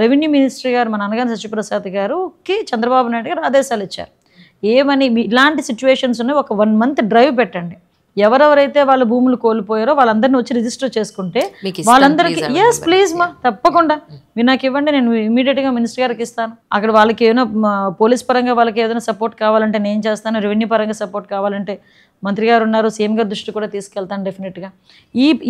రెవెన్యూ మినిస్టర్ గారు, మన అనగాని సత్యప్రసాద్ గారుకి చంద్రబాబు నాయుడు గారు ఆదేశాలు ఇచ్చారు. ఏమని, ఇలాంటి సిచ్యువేషన్స్ ఉన్నాయి, ఒక 1 మంత్ డ్రైవ్ పెట్టండి. ఎవరెవరైతే వాళ్ళ భూములు కోల్పోయారో వాళ్ళందరినీ వచ్చి రిజిస్టర్ చేసుకుంటే వాళ్ళందరికీ ఎస్ ప్లీజ్ మా తప్పకుండా మీరు నాకు ఇవ్వండి, నేను ఇమీడియట్గా మినిస్టర్ గారికి ఇస్తాను. అక్కడ వాళ్ళకి ఏదైనా పోలీస్ పరంగా వాళ్ళకి ఏదైనా సపోర్ట్ కావాలంటే నేను చేస్తాను, రెవెన్యూ పరంగా సపోర్ట్ కావాలంటే మంత్రి గారు ఉన్నారు, సీఎం గారి దృష్టి కూడా తీసుకెళ్తాను డెఫినెట్గా.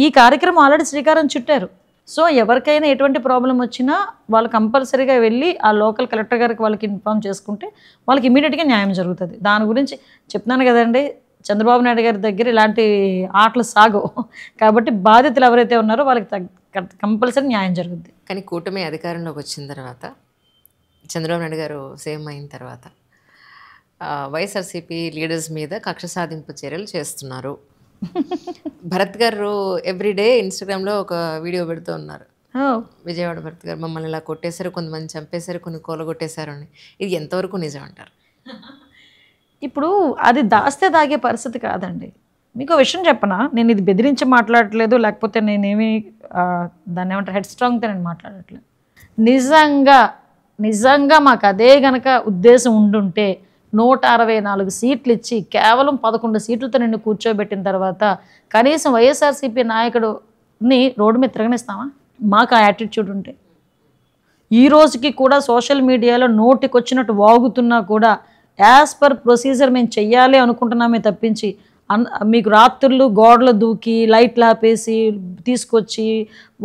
ఈ కార్యక్రమం ఆల్రెడీ శ్రీకారం చుట్టారు. సో ఎవరికైనా ఎటువంటి ప్రాబ్లం వచ్చినా వాళ్ళు కంపల్సరీగా వెళ్ళి ఆ లోకల్ కలెక్టర్ గారికి వాళ్ళకి ఇన్ఫార్మ్ చేసుకుంటే వాళ్ళకి ఇమీడియట్గా న్యాయం జరుగుతుంది. దాని గురించి చెప్తున్నాను కదండి, చంద్రబాబు నాయుడు గారి దగ్గర ఇలాంటి ఆటలు సాగవు. కాబట్టి బాధితులు ఎవరైతే ఉన్నారో వాళ్ళకి కంపల్సరీ న్యాయం జరుగుద్ది. కానీ కూటమి అధికారంలోకి వచ్చిన తర్వాత, చంద్రబాబు నాయుడు గారు సీఎం అయిన తర్వాత వైఎస్ఆర్సీపీ లీడర్స్ మీద కక్ష సాధింపు చర్యలు చేస్తున్నారు. భరత్ గారు ఎవ్రీడే ఇన్స్టాగ్రామ్లో ఒక వీడియో పెడుతూ ఉన్నారు. విజయవాడ భరత్ గారు మమ్మల్ని ఇలా కొట్టేశారు, కొంతమంది చంపేశారు, కొన్ని కూలగొట్టేశారు అని. ఇది ఎంతవరకు నిజం అంటారు? ఇప్పుడు అది దాస్తే దాగే పరిస్థితి కాదండి. మీకు విషయం చెప్పనా, నేను ఇది బెదిరించి మాట్లాడట్లేదు, లేకపోతే నేనేమి దాన్ని ఏమంటారు హెడ్ స్ట్రాంగ్తో నేను మాట్లాడట్లేదు. నిజంగా మాకు అదే గనక ఉద్దేశం ఉండుంటే 164 సీట్లు ఇచ్చి కేవలం 11 సీట్లతో నిన్ను కూర్చోబెట్టిన తర్వాత కనీసం వైఎస్ఆర్సీపీ నాయకుడిని రోడ్డు మీద తిరగనిస్తామా? మాకు ఆ యాటిట్యూడ్ ఉంటే ఈ రోజుకి కూడా సోషల్ మీడియాలో నోటికొచ్చినట్టు వాగుతున్నా కూడా యాజ్ పర్ ప్రొసీజర్ మేము చెయ్యాలి అనుకుంటున్నామే తప్పించి మీకు రాత్రులు గోడలు దూకి లైట్లు ఆపేసి తీసుకొచ్చి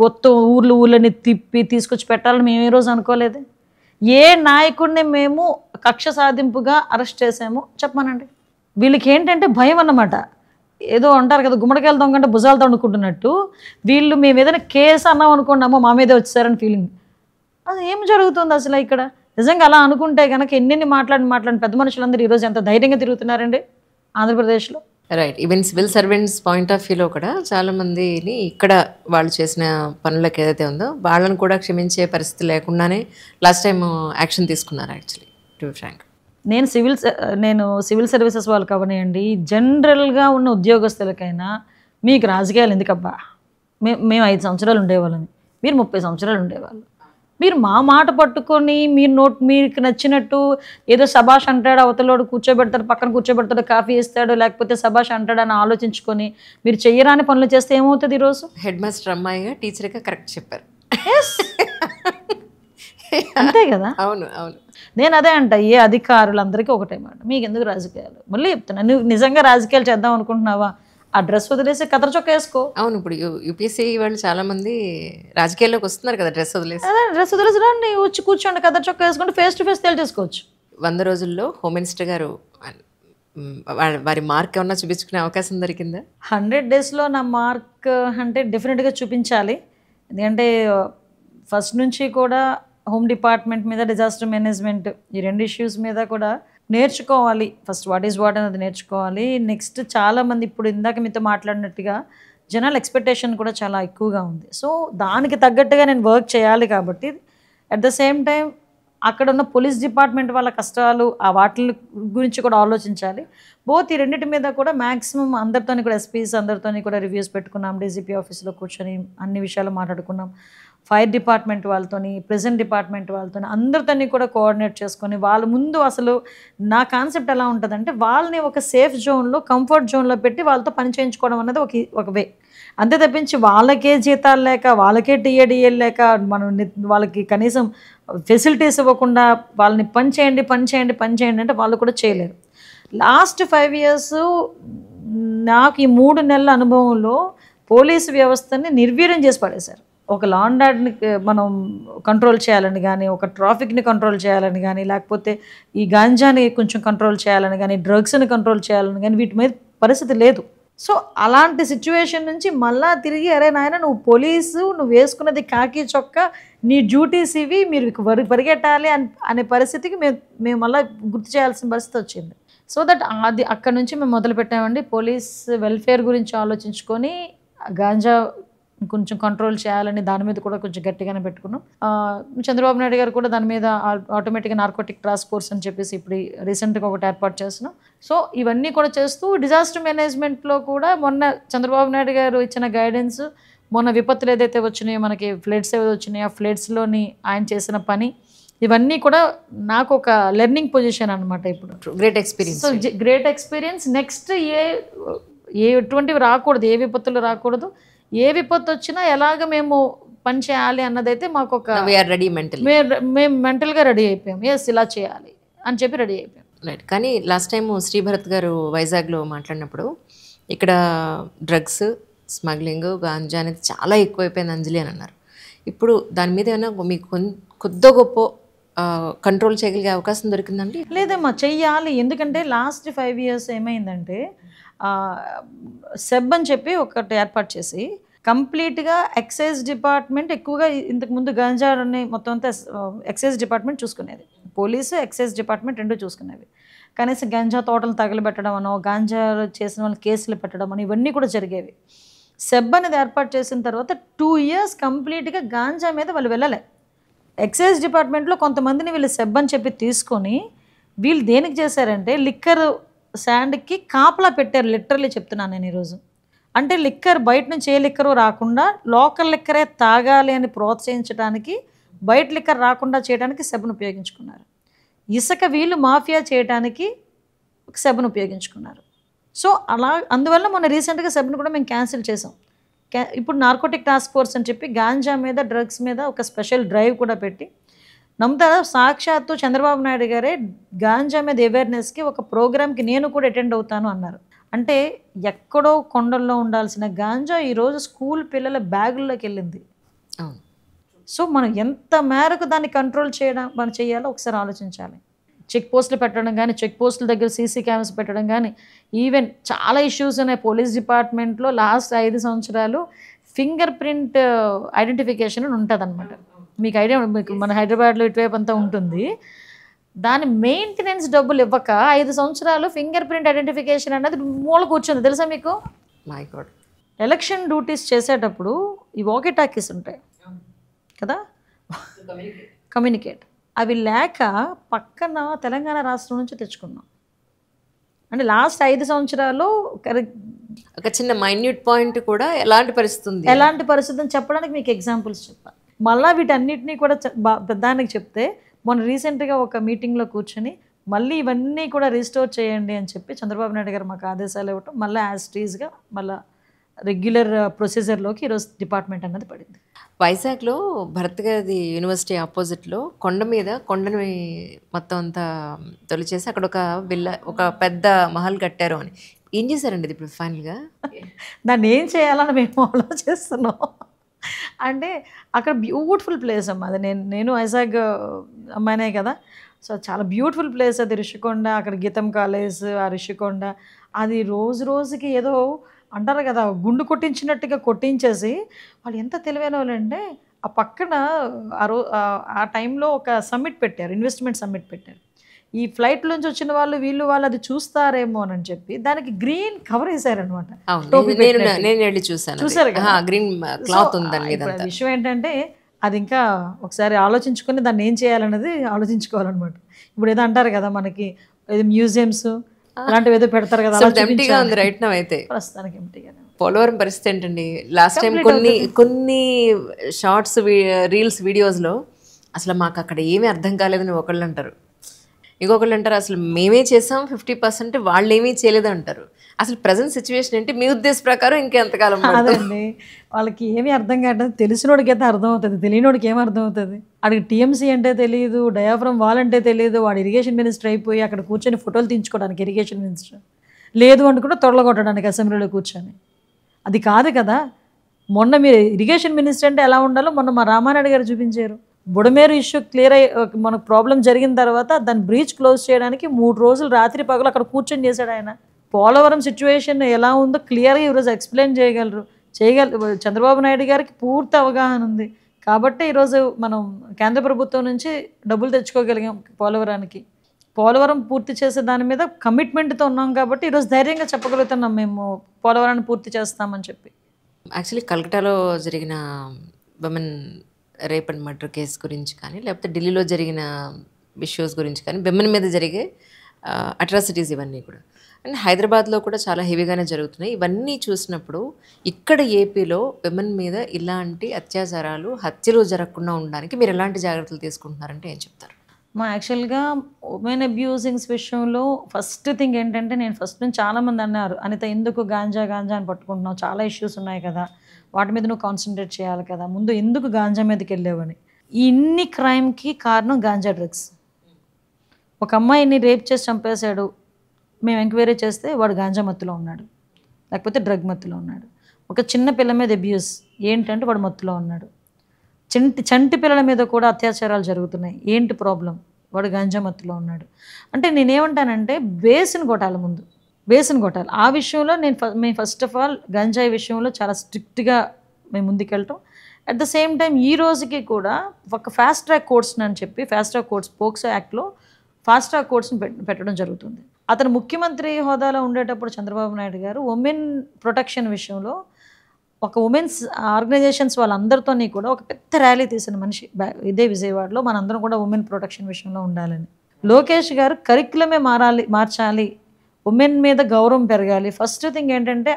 మొత్తం ఊర్లని తిప్పి తీసుకొచ్చి పెట్టాలని మేము ఏ రోజు అనుకోలేదు. ఏ నాయకుడిని మేము కక్ష సాధింపుగా అరెస్ట్ చేసామో చెప్పమనండి. వీళ్ళకి ఏంటంటే భయం అన్నమాట. ఏదో అంటారు కదా, గుమ్మడికాయలు దొంగంటే భుజాలతో అనుకుంటున్నట్టు వీళ్ళు మేము ఏదైనా కేసు అన్నాం అనుకున్నామో మా మీదే వచ్చారని ఫీలింగ్. అది ఏం జరుగుతుంది అసలు ఇక్కడ? నిజంగా అలా అనుకుంటే కనుక ఎన్నెన్ని మాట్లాడి పెద్ద మనుషులందరూ ఈరోజు ఎంత ధైర్యంగా తిరుగుతున్నారండి. ఆంధ్రప్రదేశ్లో. Right. Even civil servants point of వ్యూలో కూడా చాలా మందిని ఇక్కడ వాళ్ళు చేసిన పనులకు ఏదైతే ఉందో వాళ్ళని కూడా క్షమించే పరిస్థితి లేకుండానే లాస్ట్ టైం యాక్షన్ తీసుకున్నారు యాక్చువల్లీ, టు బి ఫ్రాంక్. నేను సివిల్ సర్వీసెస్ వాళ్ళకి అవనియండి, జనరల్గా ఉన్న ఉద్యోగస్తులకైనా మీకు రాజకీయాలు ఎందుకబ్బా, మేము 5 సంవత్సరాలు ఉండేవాళ్ళని, మీరు 30 సంవత్సరాలు ఉండేవాళ్ళు, మీరు మా మాట పట్టుకొని మీకు నచ్చినట్టు ఏదో సభాష్ అంటాడు, అవతలోడు కూర్చోబెడతాడు, పక్కన కూర్చోబెడతాడు, కాఫీ ఇస్తాడు, లేకపోతే సభాష్ అంటాడని ఆలోచించుకొని మీరు చెయ్యరాని పనులు చేస్తే ఏమవుతుంది? ఈరోజు హెడ్ మాస్టర్ అమ్మాయిగా టీచర్గా కరెక్ట్ చెప్పారు. అంతే కదా. అవును అవును. నేను అదే అంట, ఏ అధికారులందరికీ ఒకటే మాట, మీకు ఎందుకు రాజకీయాలు? మళ్ళీ చెప్తున్నా, నువ్వు నిజంగా రాజకీయాలు చేద్దాం అనుకుంటున్నావా, ఆ డ్రెస్ వదిలేసి కథర చొక్క వేసుకో. అవును, ఇప్పుడు యూపీఎస్సీ వాళ్ళు చాలా మంది రాజకీయాల్లోకి వస్తున్నారు కదా డ్రెస్ వదిలేసి. అదే డ్రెస్ వదిలేసి రండి, వచ్చి కూర్చోండి, కథర చొక్క వేసుకుంటే ఫేస్ టు ఫేస్ తేల్చేసుకోవచ్చు. 100 రోజుల్లో హోమ్ మినిస్టర్ గారు వారి మార్క్ ఏమన్నా చూపించుకునే అవకాశం దొరికిందా? 100 డేస్లో నా మార్క్ అంటే డెఫినెట్గా చూపించాలి. ఎందుకంటే ఫస్ట్ నుంచి కూడా హోమ్ డిపార్ట్మెంట్ మీద, డిజాస్టర్ మేనేజ్మెంట్, ఈ 2 ఇష్యూస్ మీద కూడా నేర్చుకోవాలి. ఫస్ట్ వాట్ ఈజ్ వాట్ అనేది నేర్చుకోవాలి. నెక్స్ట్ చాలామంది ఇప్పుడు ఇందాక మీతో మాట్లాడినట్టుగా జనాల ఎక్స్పెక్టేషన్ కూడా చాలా ఎక్కువగా ఉంది. సో దానికి తగ్గట్టుగా నేను వర్క్ చేయాలి. కాబట్టి అట్ ద సేమ్ టైం అక్కడ ఉన్న పోలీస్ డిపార్ట్మెంట్ వాళ్ళ కష్టాలు, ఆ వాటి గురించి కూడా ఆలోచించాలి. బోత్ ఈ రెండింటి మీద కూడా మ్యాక్సిమం అందరితోని కూడా, ఎస్పీస్ అందరితోని కూడా రివ్యూస్ పెట్టుకున్నాం, డీజీపీ ఆఫీస్లో కూర్చొని అన్ని విషయాలు మాట్లాడుకున్నాం. ఫైర్ డిపార్ట్మెంట్ వాళ్ళతోని, ప్రెజెంట్ డిపార్ట్మెంట్ వాళ్ళతోని అందరితోని కూడా కోఆర్డినేట్ చేసుకొని, వాళ్ళ ముందు అసలు నా కాన్సెప్ట్ ఎలా ఉంటుందంటే, వాళ్ళని ఒక సేఫ్ జోన్లో, కంఫర్ట్ జోన్లో పెట్టి వాళ్ళతో పని చేయించుకోవడం అనేది ఒక వే. అంతే తప్పించి వాళ్ళకే జీతాలు లేక, వాళ్ళకే టీఏడిఏలు లేక, మనం వాళ్ళకి కనీసం ఫెసిలిటీస్ ఇవ్వకుండా వాళ్ళని పని చేయండి అంటే వాళ్ళు కూడా చేయలేరు. లాస్ట్ 5 years నాకు ఈ 3 నెలల అనుభవంలో పోలీసు వ్యవస్థని నిర్వీర్యం చేసి పడేశారు. ఒక లా అండ్ ఆర్డర్ని మనం కంట్రోల్ చేయాలని కానీ, ఒక ట్రాఫిక్ని కంట్రోల్ చేయాలని కానీ, లేకపోతే ఈ గాంజాని కొంచెం కంట్రోల్ చేయాలని కానీ, డ్రగ్స్ని కంట్రోల్ చేయాలని కానీ, వీటి మీద పరిస్థితి లేదు. సో అలాంటి సిచ్యువేషన్ నుంచి మళ్ళా తిరిగి, అరే నాయన నువ్వు పోలీసు, నువ్వు వేసుకున్నది కాకి చొక్క, నీ డ్యూటీస్ ఇవి, మీరు పరిగెట్టాలి అనే పరిస్థితికి మేము మళ్ళీ గుర్తు చేయాల్సిన పరిస్థితి వచ్చింది. సో దట్ అది అక్కడ నుంచి మేము మొదలు పెట్టామండి. పోలీస్ వెల్ఫేర్ గురించి ఆలోచించుకొని గాంజా కొంచెం కంట్రోల్ చేయాలని దాని మీద కూడా కొంచెం గట్టిగానే పెట్టుకున్నాం. చంద్రబాబు నాయుడు గారు కూడా దాని మీద ఆటోమేటిక్గా నార్కోటిక్ టాస్క్ ఫోర్స్ అని చెప్పేసి ఇప్పుడు రీసెంట్గా ఒకటి ఏర్పాటు చేస్తున్నాం. సో ఇవన్నీ కూడా చేస్తూ డిజాస్టర్ మేనేజ్మెంట్లో కూడా మొన్న చంద్రబాబు నాయుడు గారు ఇచ్చిన గైడెన్స్, మొన్న విపత్తులు ఏదైతే వచ్చినాయో, మనకి ఫ్లడ్స్ ఏవైతే వచ్చినాయో, ఆ ఫ్లడ్స్లోని ఆయన చేసిన పని, ఇవన్నీ కూడా నాకు ఒక లెర్నింగ్ పొజిషన్ అనమాట. ఇప్పుడు great experience. So great experience. Next ఎటువంటివి రాకూడదు, ఏ విపత్తులు రాకూడదు, ఏ విపత్తు వచ్చినా ఎలాగ మేము పని చేయాలి అన్నదైతే మాకు ఒక, మేము మెంటల్గా రెడీ అయిపోయాం. ఎస్ ఇలా చేయాలి అని చెప్పి రెడీ అయిపోయాం. రైట్. కానీ లాస్ట్ టైం శ్రీభరత్ గారు వైజాగ్లో మాట్లాడినప్పుడు ఇక్కడ డ్రగ్స్ స్మగ్లింగ్, గాంజా అనేది చాలా ఎక్కువైపోయింది అంజలి అని అన్నారు. ఇప్పుడు దాని మీద ఏమైనా మీకు కొద్ది గొప్ప కంట్రోల్ చేయగలిగే అవకాశం దొరికిందండి? లేదమ్మా, చెయ్యాలి. ఎందుకంటే లాస్ట్ 5 years ఏమైందంటే, సెబ్ అని చెప్పి ఒకటి ఏర్పాటు చేసి కంప్లీట్గా ఎక్సైజ్ డిపార్ట్మెంట్ ఎక్కువగా, ఇంతకుముందు గాంజాని మొత్తం అంతా ఎక్సైజ్ డిపార్ట్మెంట్ చూసుకునేది, పోలీసు ఎక్సైజ్ డిపార్ట్మెంట్ 2 చూసుకునేవి. కనీసం గాంజా తోటలు తగలబెట్టడం అనో, గాంజా చేసిన వాళ్ళు కేసులు పెట్టడం అని, ఇవన్నీ కూడా జరిగేవి. సెబ్ అనేది ఏర్పాటు చేసిన తర్వాత 2 years కంప్లీట్గా గాంజా మీద వాళ్ళు వెళ్ళలే. ఎక్సైజ్ డిపార్ట్మెంట్లో కొంతమందిని వీళ్ళు సెబ్ అని చెప్పి తీసుకొని, వీళ్ళు దేనికి చేశారంటే లిక్కర్ శాండ్కి కాపలా పెట్టారు. లిటరల్లీ చెప్తున్నాను నేను ఈరోజు. అంటే లిక్కర్ బయట నుంచి ఏ లిక్కరు రాకుండా లోకల్ లిక్కరే తాగాలి అని ప్రోత్సహించడానికి, బయట లిక్కర్ రాకుండా చేయడానికి సెబ్ను ఉపయోగించుకున్నారు. ఇసుక వీళ్ళు మాఫియా చేయడానికి సెబ్ను ఉపయోగించుకున్నారు. సో అందువల్ల మొన్న రీసెంట్గా సెబ్ను కూడా మేము క్యాన్సిల్ చేసాం. ఇప్పుడు నార్కోటిక్ టాస్క్ ఫోర్స్ అని చెప్పి గాంజా మీద, డ్రగ్స్ మీద ఒక స్పెషల్ డ్రైవ్ కూడా పెట్టి, నమ్ముతారా, సాక్షాత్తు చంద్రబాబు నాయుడు గారే గాంజా మీద అవేర్నెస్కి ఒక ప్రోగ్రామ్కి నేను కూడా అటెండ్ అవుతాను అన్నారు. అంటే ఎక్కడో కొండల్లో ఉండాల్సిన గాంజా ఈరోజు స్కూల్ పిల్లల బ్యాగుల్లోకి వెళ్ళింది. సో మనం ఎంత మేరకు దాన్ని కంట్రోల్ మనం చేయాలో ఒకసారి ఆలోచించాలి. చెక్ పోస్టులు పెట్టడం కానీ, చెక్ పోస్టుల దగ్గర సీసీ కెమెరాస్ పెట్టడం కానీ, ఈవెన్ చాలా ఇష్యూస్ ఉన్నాయి పోలీస్ డిపార్ట్మెంట్లో. లాస్ట్ 5 సంవత్సరాలు ఫింగర్ ప్రింట్ ఐడెంటిఫికేషన్ అని ఉంటుంది అనమాట. మీకు ఐడియా, మీకు మన హైదరాబాద్లో ఇటువైపు అంతా ఉంటుంది. దాని మెయింటెనెన్స్ డబ్బులు ఇవ్వక 5 సంవత్సరాలు ఫింగర్ ప్రింట్ ఐడెంటిఫికేషన్ అన్నది మూల కూర్చుంది తెలుసా మీకు. My God. ఎలక్షన్ డ్యూటీస్ చేసేటప్పుడు ఈ వాకీ టాకీస్ ఉంటాయి కదా, కమ్యూనికేట్, అవి లేక పక్కన తెలంగాణ రాష్ట్రం నుంచి తెచ్చుకున్నాం. అంటే లాస్ట్ 5 సంవత్సరాలు ఒక చిన్న మైన్యూట్ పాయింట్ కూడా ఎలాంటి పరిస్థితి అని చెప్పడానికి మీకు ఎగ్జాంపుల్స్ చెప్పాలి. మళ్ళీ వీటన్నిటినీ కూడా పెద్దానికి చెప్తే మొన్న రీసెంట్గా ఒక మీటింగ్లో కూర్చొని మళ్ళీ ఇవన్నీ కూడా రీస్టోర్ చేయండి అని చెప్పి చంద్రబాబు నాయుడు గారు మాకు ఆదేశాలు ఇవ్వటం, మళ్ళీ యాజ్ టీజ్గా మళ్ళీ రెగ్యులర్ ప్రొసీజర్లోకి ఈరోజు డిపార్ట్మెంట్ అన్నది పడింది. వైజాగ్లో భరత్ గారి యూనివర్సిటీ ఆపోజిట్లో కొండని మొత్తం అంతా తొలిచేసి అక్కడ ఒక పెద్ద మహల్ కట్టారు అని. ఏం చేశారండి ఇది ఇప్పుడు ఫైనల్గా? దాన్ని ఏం చేయాలని మేము ఆలోచిస్తున్నాం. అంటే అక్కడ బ్యూటిఫుల్ ప్లేస్ అమ్మా అది. నేను వైజాగ్ అమ్మాయినే కదా, సో చాలా బ్యూటిఫుల్ ప్లేస్ అది. రిషికొండ, అక్కడ గీతం కాలేజ్, ఆ రిషికొండ అది రోజు రోజుకి ఏదో అంటారు కదా గుండు కొట్టించినట్టుగా కొట్టించేసి వాళ్ళు ఎంత తెలివైన వాళ్ళు అంటే ఆ పక్కన ఆ టైంలో ఒక సమ్మిట్ పెట్టారు, ఇన్వెస్ట్మెంట్ సమ్మిట్ పెట్టారు. ఈ ఫ్లైట్ నుంచి వచ్చిన వాళ్ళు అది చూస్తారేమో అని చెప్పి దానికి గ్రీన్ కవర్ వేసారనమాట. చూసారు కదా గ్రీన్ క్లాత్ ఉంది. విషయం ఏంటంటే అది ఇంకా ఒకసారి ఆలోచించుకొని దాన్ని ఏం చేయాలన్నది ఆలోచించుకోవాలన్నమాట. ఇప్పుడు ఏదో అంటారు కదా మనకి ఏదో మ్యూజియంస్ అలాంటివి ఏదో పెడతారు కదా, ప్రస్తుతానికి ఎంటీగా. పోలవరం పరిస్థితి ఏంటండి? లాస్ట్ టైం కొన్ని షార్ట్స్, రీల్స్, వీడియోస్లో అసలు మాకు అక్కడ ఏమీ అర్థం కాలేదని ఒకళ్ళు అంటారు, ఇంకొకళ్ళు అంటారు అసలు మేమే చేసాం 50%, వాళ్ళు ఏమీ చేయలేదు అంటారు. అసలు ప్రజెంట్ సిచ్యువేషన్ ఏంటి మీ ఉద్దేశ ప్రకారం? ఇంకెంతకాలం? అదండి వాళ్ళకి ఏమీ అర్థం కాదు. తెలిసినోడికి అయితే అర్థమవుతుంది, తెలియనోడికి ఏం అర్థమవుతుంది? వాడికి టీఎంసీ అంటే తెలియదు, డయాఫ్రమ్ వాల్ అంటే తెలియదు, వాడు ఇరిగేషన్ మినిస్టర్ అయిపోయి అక్కడ కూర్చొని ఫోటోలు తీయించుకోవడానికి ఇరిగేషన్ మినిస్టర్ లేదు అనుకుంటే తొడలగొట్టడానికి అసెంబ్లీలో కూర్చొని. అది కాదు కదా. మొన్న మీరు ఇరిగేషన్ మినిస్టర్ అంటే ఎలా ఉండాలో మొన్న మా రామానాయుడు గారు చూపించారు. బుడమేరు ఇష్యూ క్లియర్ అయ్యి మనకు ప్రాబ్లం జరిగిన తర్వాత దాన్ని బ్రీచ్ క్లోజ్ చేయడానికి 3 రోజులు రాత్రి పగలు అక్కడ కూర్చొని చేశాడు ఆయన. పోలవరం సిచ్యువేషన్ ఎలా ఉందో క్లియర్గా ఈరోజు ఎక్స్ప్లెయిన్ చేయగలరు. చంద్రబాబు నాయుడు గారికి పూర్తి అవగాహన ఉంది కాబట్టి ఈరోజు మనం కేంద్ర ప్రభుత్వం నుంచి డబ్బులు తెచ్చుకోగలిగాం పోలవరానికి. పోలవరం పూర్తి చేసే దాని మీద కమిట్మెంట్తో ఉన్నాం కాబట్టి ఈరోజు ధైర్యంగా చెప్పగలుగుతున్నాం మేము పోలవరాన్ని పూర్తి చేస్తామని చెప్పి. యాక్చువల్లీ కలకటాలో జరిగిన women rape and murder case గురించి కానీ, లేకపోతే ఢిల్లీలో జరిగిన ఇష్యూస్ గురించి కానీ, విమెన్ మీద జరిగే అట్రాసిటీస్ ఇవన్నీ కూడా, అండ్ హైదరాబాద్లో కూడా చాలా హెవీగానే జరుగుతున్నాయి. ఇవన్నీ చూసినప్పుడు ఇక్కడ ఏపీలో విమెన్ మీద ఇలాంటి అత్యాచారాలు, హత్యలు జరగకుండా ఉండడానికి మీరు ఎలాంటి జాగ్రత్తలు తీసుకుంటున్నారంటే ఏం చెప్తారు? యాక్చువల్గా ఉమెన్ అబ్యూజింగ్స్ విషయంలో ఫస్ట్ థింగ్ ఏంటంటే, నేను ఫస్ట్ నుంచి చాలామంది అన్నారు అనిత ఎందుకు గాంజా అని పట్టుకుంటున్నావు, చాలా ఇష్యూస్ ఉన్నాయి కదా, వాటి మీద నువ్వు కాన్సన్ట్రేట్ చేయాలి కదా, ముందు ఎందుకు గాంజా మీదకి వెళ్ళావని. ఇన్ని క్రైమ్కి కారణం గాంజా డ్రగ్స్. ఒక అమ్మాయిని రేప్ చేసి చంపేశాడు, మేము ఎంక్వైరీ చేస్తే వాడు గాంజా మత్తులో ఉన్నాడు, లేకపోతే డ్రగ్ మత్తులో ఉన్నాడు. ఒక చిన్న పిల్ల మీద అబ్యూస్ ఏంటంటే వాడు మత్తులో ఉన్నాడు. చంటి పిల్లల మీద కూడా అత్యాచారాలు జరుగుతున్నాయి, ఏంటి ప్రాబ్లం? వాడు గాంజా మత్తులో ఉన్నాడు. అంటే నేనేమంటానంటే బేస్ని కొట్టాలి, ముందు బేస్ని కొట్టాలి. ఆ విషయంలో మేము ఫస్ట్ ఆఫ్ ఆల్ గంజాయి విషయంలో చాలా స్ట్రిక్ట్గా మేము ముందుకెళ్ళటం. అట్ ద సేమ్ టైం ఈ రోజుకి కూడా ఒక ఫాస్ట్ ట్రాక్ కోర్ట్స్ని అని చెప్పి, ఫాస్ట్ ట్రాక్ కోర్ట్స్ పోక్సో యాక్ట్లో ఫాస్ట్ ట్రాక్ కోర్ట్స్ని పెట్టడం జరుగుతుంది. అతను ముఖ్యమంత్రి హోదాలో ఉండేటప్పుడు చంద్రబాబు నాయుడు గారు ఉమెన్ ప్రొటెక్షన్ విషయంలో ఒక ఉమెన్స్ ఆర్గనైజేషన్స్ వాళ్ళందరితో కూడా ఒక పెద్ద ర్యాలీ తీసిన మనిషి ఇదే విజయవాడలో. మనందరం కూడా ఉమెన్ ప్రొటెక్షన్ విషయంలో ఉండాలని. లోకేష్ గారు కరిక్యులమే మార్చాలి, ఉమెన్ మీద గౌరవం పెరగాలి. ఫస్ట్ థింగ్ ఏంటంటే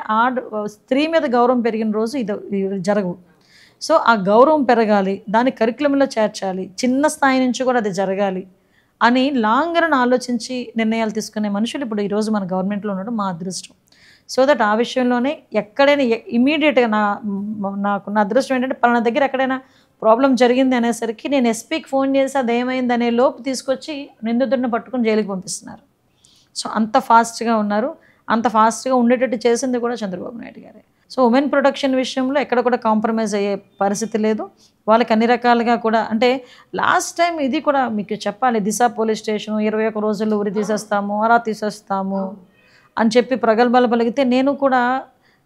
స్త్రీ మీద గౌరవం పెరిగిన రోజు ఇది జరగవు. సో ఆ గౌరవం పెరగాలి, దాన్ని కరిక్యులంలో చేర్చాలి, చిన్న స్థాయి నుంచి కూడా అది జరగాలి అని లాంగ్ రన్ ఆలోచించి నిర్ణయాలు తీసుకునే మనుషులు ఇప్పుడు ఈరోజు మన గవర్నమెంట్లో ఉండడం మా అదృష్టం. సో దట్ ఆ విషయంలోనే ఎక్కడైనా ఇమీడియట్గా నా అదృష్టం ఏంటంటే పలానా దగ్గర ఎక్కడైనా ప్రాబ్లం జరిగింది అనేసరికి నేను ఎస్పీకి ఫోన్ చేసి అది ఏమైంది అనే లోపు తీసుకొచ్చి నిందితుడిని పట్టుకుని జైలుకి పంపిస్తున్నారు. సో అంత ఫాస్ట్గా ఉన్నారు. అంత ఫాస్ట్గా ఉండేటట్టు చేసింది కూడా చంద్రబాబు నాయుడు గారే. సో ఉమెన్ ప్రొటెక్షన్ విషయంలో ఎక్కడ కూడా కాంప్రమైజ్ అయ్యే పరిస్థితి లేదు. వాళ్ళకి అన్ని రకాలుగా కూడా అంటే లాస్ట్ టైం ఇది కూడా మీకు చెప్పాలి, దిశ పోలీస్ స్టేషన్ 21 రోజుల్లో ఉరి తీసేస్తాము, అలా తీసేస్తాము అని చెప్పి ప్రగల్భాలు పలిగితే నేను కూడా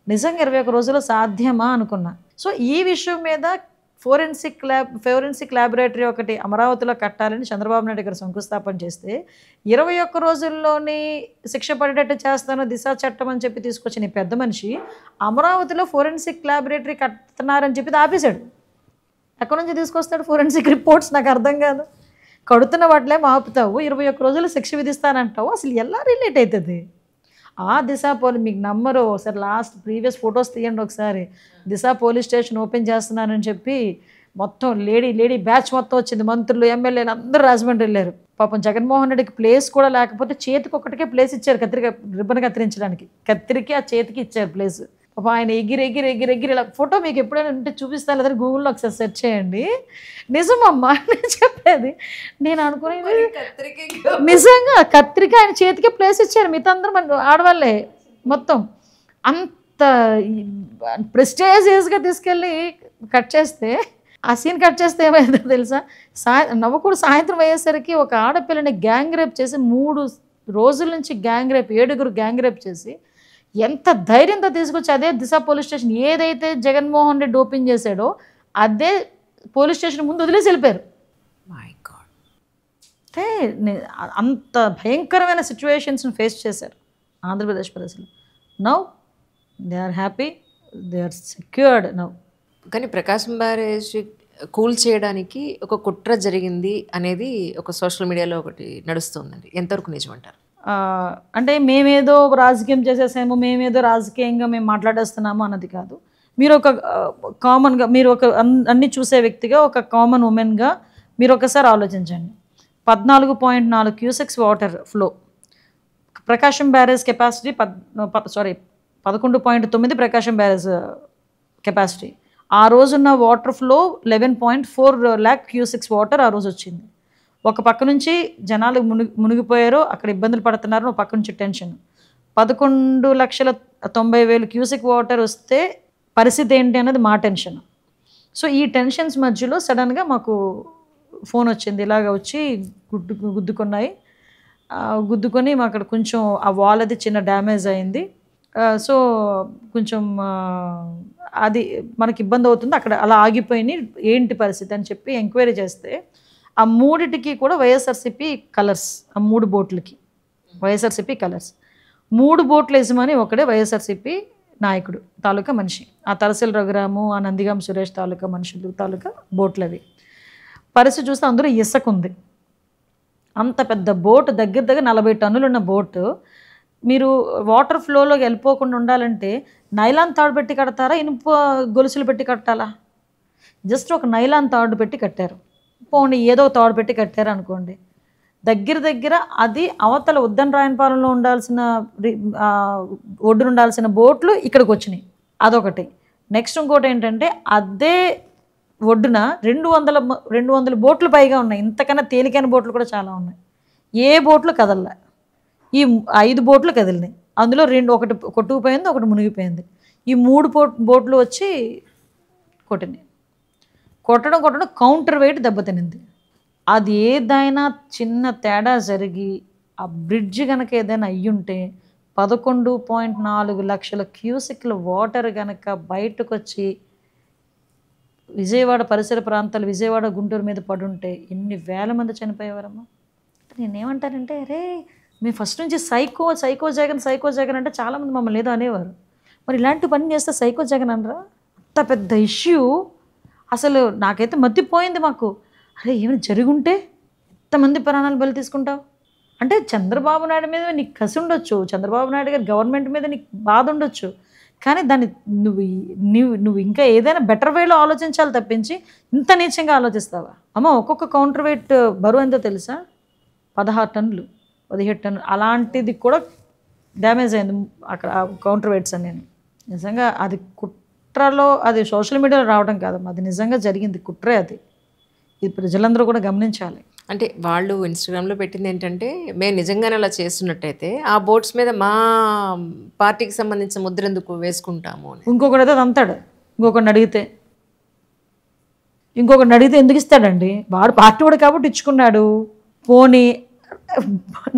నిజంగా 21 రోజుల్లో సాధ్యమా అనుకున్నా. సో ఈ విషయం మీద ఫోరెన్సిక్ ల్యాబొరేటరీ ఒకటి అమరావతిలో కట్టాలని చంద్రబాబు నాయుడు గారు శంకుస్థాపన చేస్తే 21 రోజుల్లోని శిక్ష పడేటట్టు చేస్తాను దిశ చట్టం అని చెప్పి తీసుకొచ్చిన ఈ పెద్ద మనిషి అమరావతిలో ఫోరెన్సిక్ ల్యాబొరేటరీ కడుతున్నారని చెప్పి ఆపేశాడు. ఎక్కడి నుంచి తీసుకొస్తాడు ఫోరెన్సిక్ రిపోర్ట్స్? నాకు అర్థం కాదు. కడుతున్న వాటిలే ఆపుతావు, 21 రోజులు శిక్ష విధిస్తానంటావు, అసలు ఎలా రిలేట్ అవుతుంది? ఆ దిశ మీకు నమ్మరు, ఒకసారి ప్రీవియస్ ఫొటోస్ తీయండి ఒకసారి. దిశ పోలీస్ స్టేషన్ ఓపెన్ చేస్తున్నానని చెప్పి మొత్తం లేడీ బ్యాచ్ మొత్తం వచ్చింది, మంత్రులు ఎమ్మెల్యేలు అందరూ రాజమండ్రి వెళ్ళారు. పాపం జగన్మోహన్ రెడ్డికి ప్లేస్ కూడా లేకపోతే చేతికి ఒకటికే ప్లేస్ ఇచ్చారు, రిబ్బన్ కత్తిరించడానికి, కత్తిరికి ఆ చేతికి ఇచ్చారు ప్లేస్. పాపం ఆయన ఎగిరి ఇలా ఫోటో మీకు ఎప్పుడైనా ఉంటే చూపిస్తాను, లేదంటే గూగుల్లో ఒకసారి సెర్చ్ చేయండి. నిజమమ్మా నేను చెప్పేది. నేను అనుకునేది నిజంగా కత్తిరికి ఆయన చేతికి ప్లేస్ ఇచ్చారు, మిగతా అందరూ మన ఆడవాళ్ళే మొత్తం. అంత ప్రెస్టేజియస్గా తీసుకెళ్ళి కట్ చేస్తే, ఆ సీన్ కట్ చేస్తే ఏమైందో తెలుసా? నవ్వకూడదు. సాయంత్రం అయ్యేసరికి ఒక ఆడపిల్లని గ్యాంగ్ రేప్ చేసి 3 రోజుల నుంచి 7 గ్యాంగ్ రేప్ చేసి ఎంత ధైర్యంతో తీసుకొచ్చి అదే దిశ పోలీస్ స్టేషన్ ఏదైతే జగన్మోహన్ రెడ్డి ఓపెన్ చేశాడో అదే పోలీస్ స్టేషన్ ముందు వదిలేసి వెళ్ళిపోయారు. అంటే అంత భయంకరమైన సిచ్యువేషన్స్ని ఫేస్ చేశారు ఆంధ్రప్రదేశ్ ప్రజలు. Now they are happy, they are secured now. కానీ ప్రకాశం బ్యారేజ్ కూల్ చేయడానికి ఒక కుట్ర జరిగింది అనేది ఒక సోషల్ మీడియాలో ఒకటి నడుస్తుందండి, ఎంతవరకు నిజం అంటారు? అంటే మేమేదో రాజకీయం చేసేసాము, మేమేదో రాజకీయంగా మేము మాట్లాడేస్తున్నాము అన్నది కాదు. మీరు ఒక కామన్గా, మీరు ఒక అన్ని చూసే వ్యక్తిగా, ఒక కామన్ ఉమెన్గా మీరు ఒకసారి ఆలోచించండి. 14.4 క్యూసెక్స్ వాటర్ ఫ్లో ప్రకాశం బ్యారేజ్ కెపాసిటీ 11.9 ప్రకాశం బ్యారేజ్ కెపాసిటీ. ఆ రోజున్న water flow 11.4 lakh cusecs water ఆ రోజు వచ్చింది. ఒక పక్క నుంచి జనాలు మునిగిపోయారు, అక్కడ ఇబ్బందులు పడుతున్నారు, ఒక పక్క నుంచి టెన్షన్. 11,90,000 క్యూసెక్ వాటర్ వస్తే పరిస్థితి ఏంటి అన్నది మా టెన్షన్. సో ఈ టెన్షన్స్ మధ్యలో సడన్గా మాకు ఫోన్ వచ్చింది, ఇలాగ వచ్చి గుద్దుకొని మా అక్కడ కొంచెం ఆ వాల్ అది చిన్న డ్యామేజ్ అయింది. సో కొంచెం అది మనకి ఇబ్బంది అవుతుంది, అక్కడ అలా ఆగిపోయినాయి, ఏంటి పరిస్థితి అని చెప్పి ఎంక్వైరీ చేస్తే ఆ 3టికి కూడా వైఎస్ఆర్సీపీ కలర్స్, ఆ 3 బోట్లకి వైఎస్ఆర్సీపీ కలర్స్. 3 బోట్ల యజమాని ఒకడే వైఎస్ఆర్సీపీ నాయకుడు తాలూకా మనిషి. ఆ తలసిల రఘురాము, ఆ నందిగాం సురేష్ తాలూకా మనుషులు తాలూకా బోట్లు అవి. పరిస్థితి చూస్తే అందరూ ఇసుకుంది. అంత పెద్ద బోటు, దగ్గర 40 టన్నులు ఉన్న బోటు, మీరు వాటర్ ఫ్లోలోకి వెళ్ళిపోకుండా ఉండాలంటే నైలాన్ తాడు పెట్టి కడతారా, ఇనుప గొలుసులు పెట్టి కట్టాలా? జస్ట్ ఒక నైలాన్ తాడు పెట్టి కట్టారు, పోనీ ఏదో తాడు పెట్టి కట్టారు అనుకోండి. దగ్గర అది అవతల ఉద్దన రాయనపాలెంలో ఉండాల్సిన ఒడ్డున ఉండాల్సిన బోట్లు ఇక్కడికి వచ్చినాయి, అదొకటి. నెక్స్ట్ ఇంకోటి ఏంటంటే అదే ఒడ్డున 200 బోట్లు పైగా ఉన్నాయి. ఇంతకన్నా తేలికైన బోట్లు కూడా చాలా ఉన్నాయి. ఏ బోట్లు కదలలే, ఈ 5 బోట్లు కదిలినాయి. అందులో ఒకటి కొట్టుకుపోయింది, ఒకటి మునిగిపోయింది. ఈ 3 బోట్లు వచ్చి కొట్టినాయి. కొట్టడం కౌంటర్ వెయిట్ దెబ్బతినింది. అది ఏదైనా చిన్న తేడా జరిగి ఆ బ్రిడ్జ్ కనుక ఏదైనా అయ్యుంటే 11.4 లక్షల క్యూసెక్ల వాటర్ కనుక బయటకు వచ్చి విజయవాడ పరిసర ప్రాంతాలు, విజయవాడ గుంటూరు మీద పడుంటే ఎన్ని వేల మంది చనిపోయేవారమ్మా. నేనేమంటానంటే, అరే మేము ఫస్ట్ నుంచి సైకో జగన్ అంటే చాలామంది మమ్మల్ని ఏదో అనేవారు. మరి ఇలాంటి పని చేస్తే సైకో జగన్ అనరా? అంత పెద్ద ఇష్యూ అసలు నాకైతే మతిపోయింది మాకు. అరే ఏమైనా జరుగుంటే ఎంతమంది ప్రాణాలు బలి తీసుకుంటావు? అంటే చంద్రబాబు నాయుడు మీద నీకు కసి ఉండొచ్చు, చంద్రబాబు నాయుడు గారి గవర్నమెంట్ మీద నీకు బాధ ఉండొచ్చు, కానీ దాన్ని నువ్వు ఇంకా ఏదైనా బెటర్ వేలో ఆలోచించాలి తప్పించి ఇంత నీచంగా ఆలోచిస్తావా? అమ్మ ఒక్కొక్క కౌంటర్ వెయిట్ బరువు ఎంతో తెలుసా? 16 టన్నులు 17 టన్నులు. అలాంటిది కూడా డ్యామేజ్ అయింది అక్కడ కౌంటర్ వెయిట్స్ అని. నేను నిజంగా అది కుట్రలో, అది సోషల్ మీడియాలో రావడం కాదమ్మా, అది నిజంగా జరిగింది కుట్రే. అది ఇది ప్రజలందరూ కూడా గమనించాలి. అంటే వాళ్ళు ఇన్స్టాగ్రామ్లో పెట్టింది ఏంటంటే, మేము నిజంగానే అలా చేస్తున్నట్టయితే ఆ బోట్స్ మీద మా పార్టీకి సంబంధించిన ముద్ర ఎందుకు వేసుకుంటాము అని. ఇంకొకటి అయితే అది అంతాడు. ఇంకొకరిని అడిగితే ఎందుకు ఇస్తాడండి? వాడు పార్టీ వాడు కాబట్టి ఇచ్చుకున్నాడు. పోనీ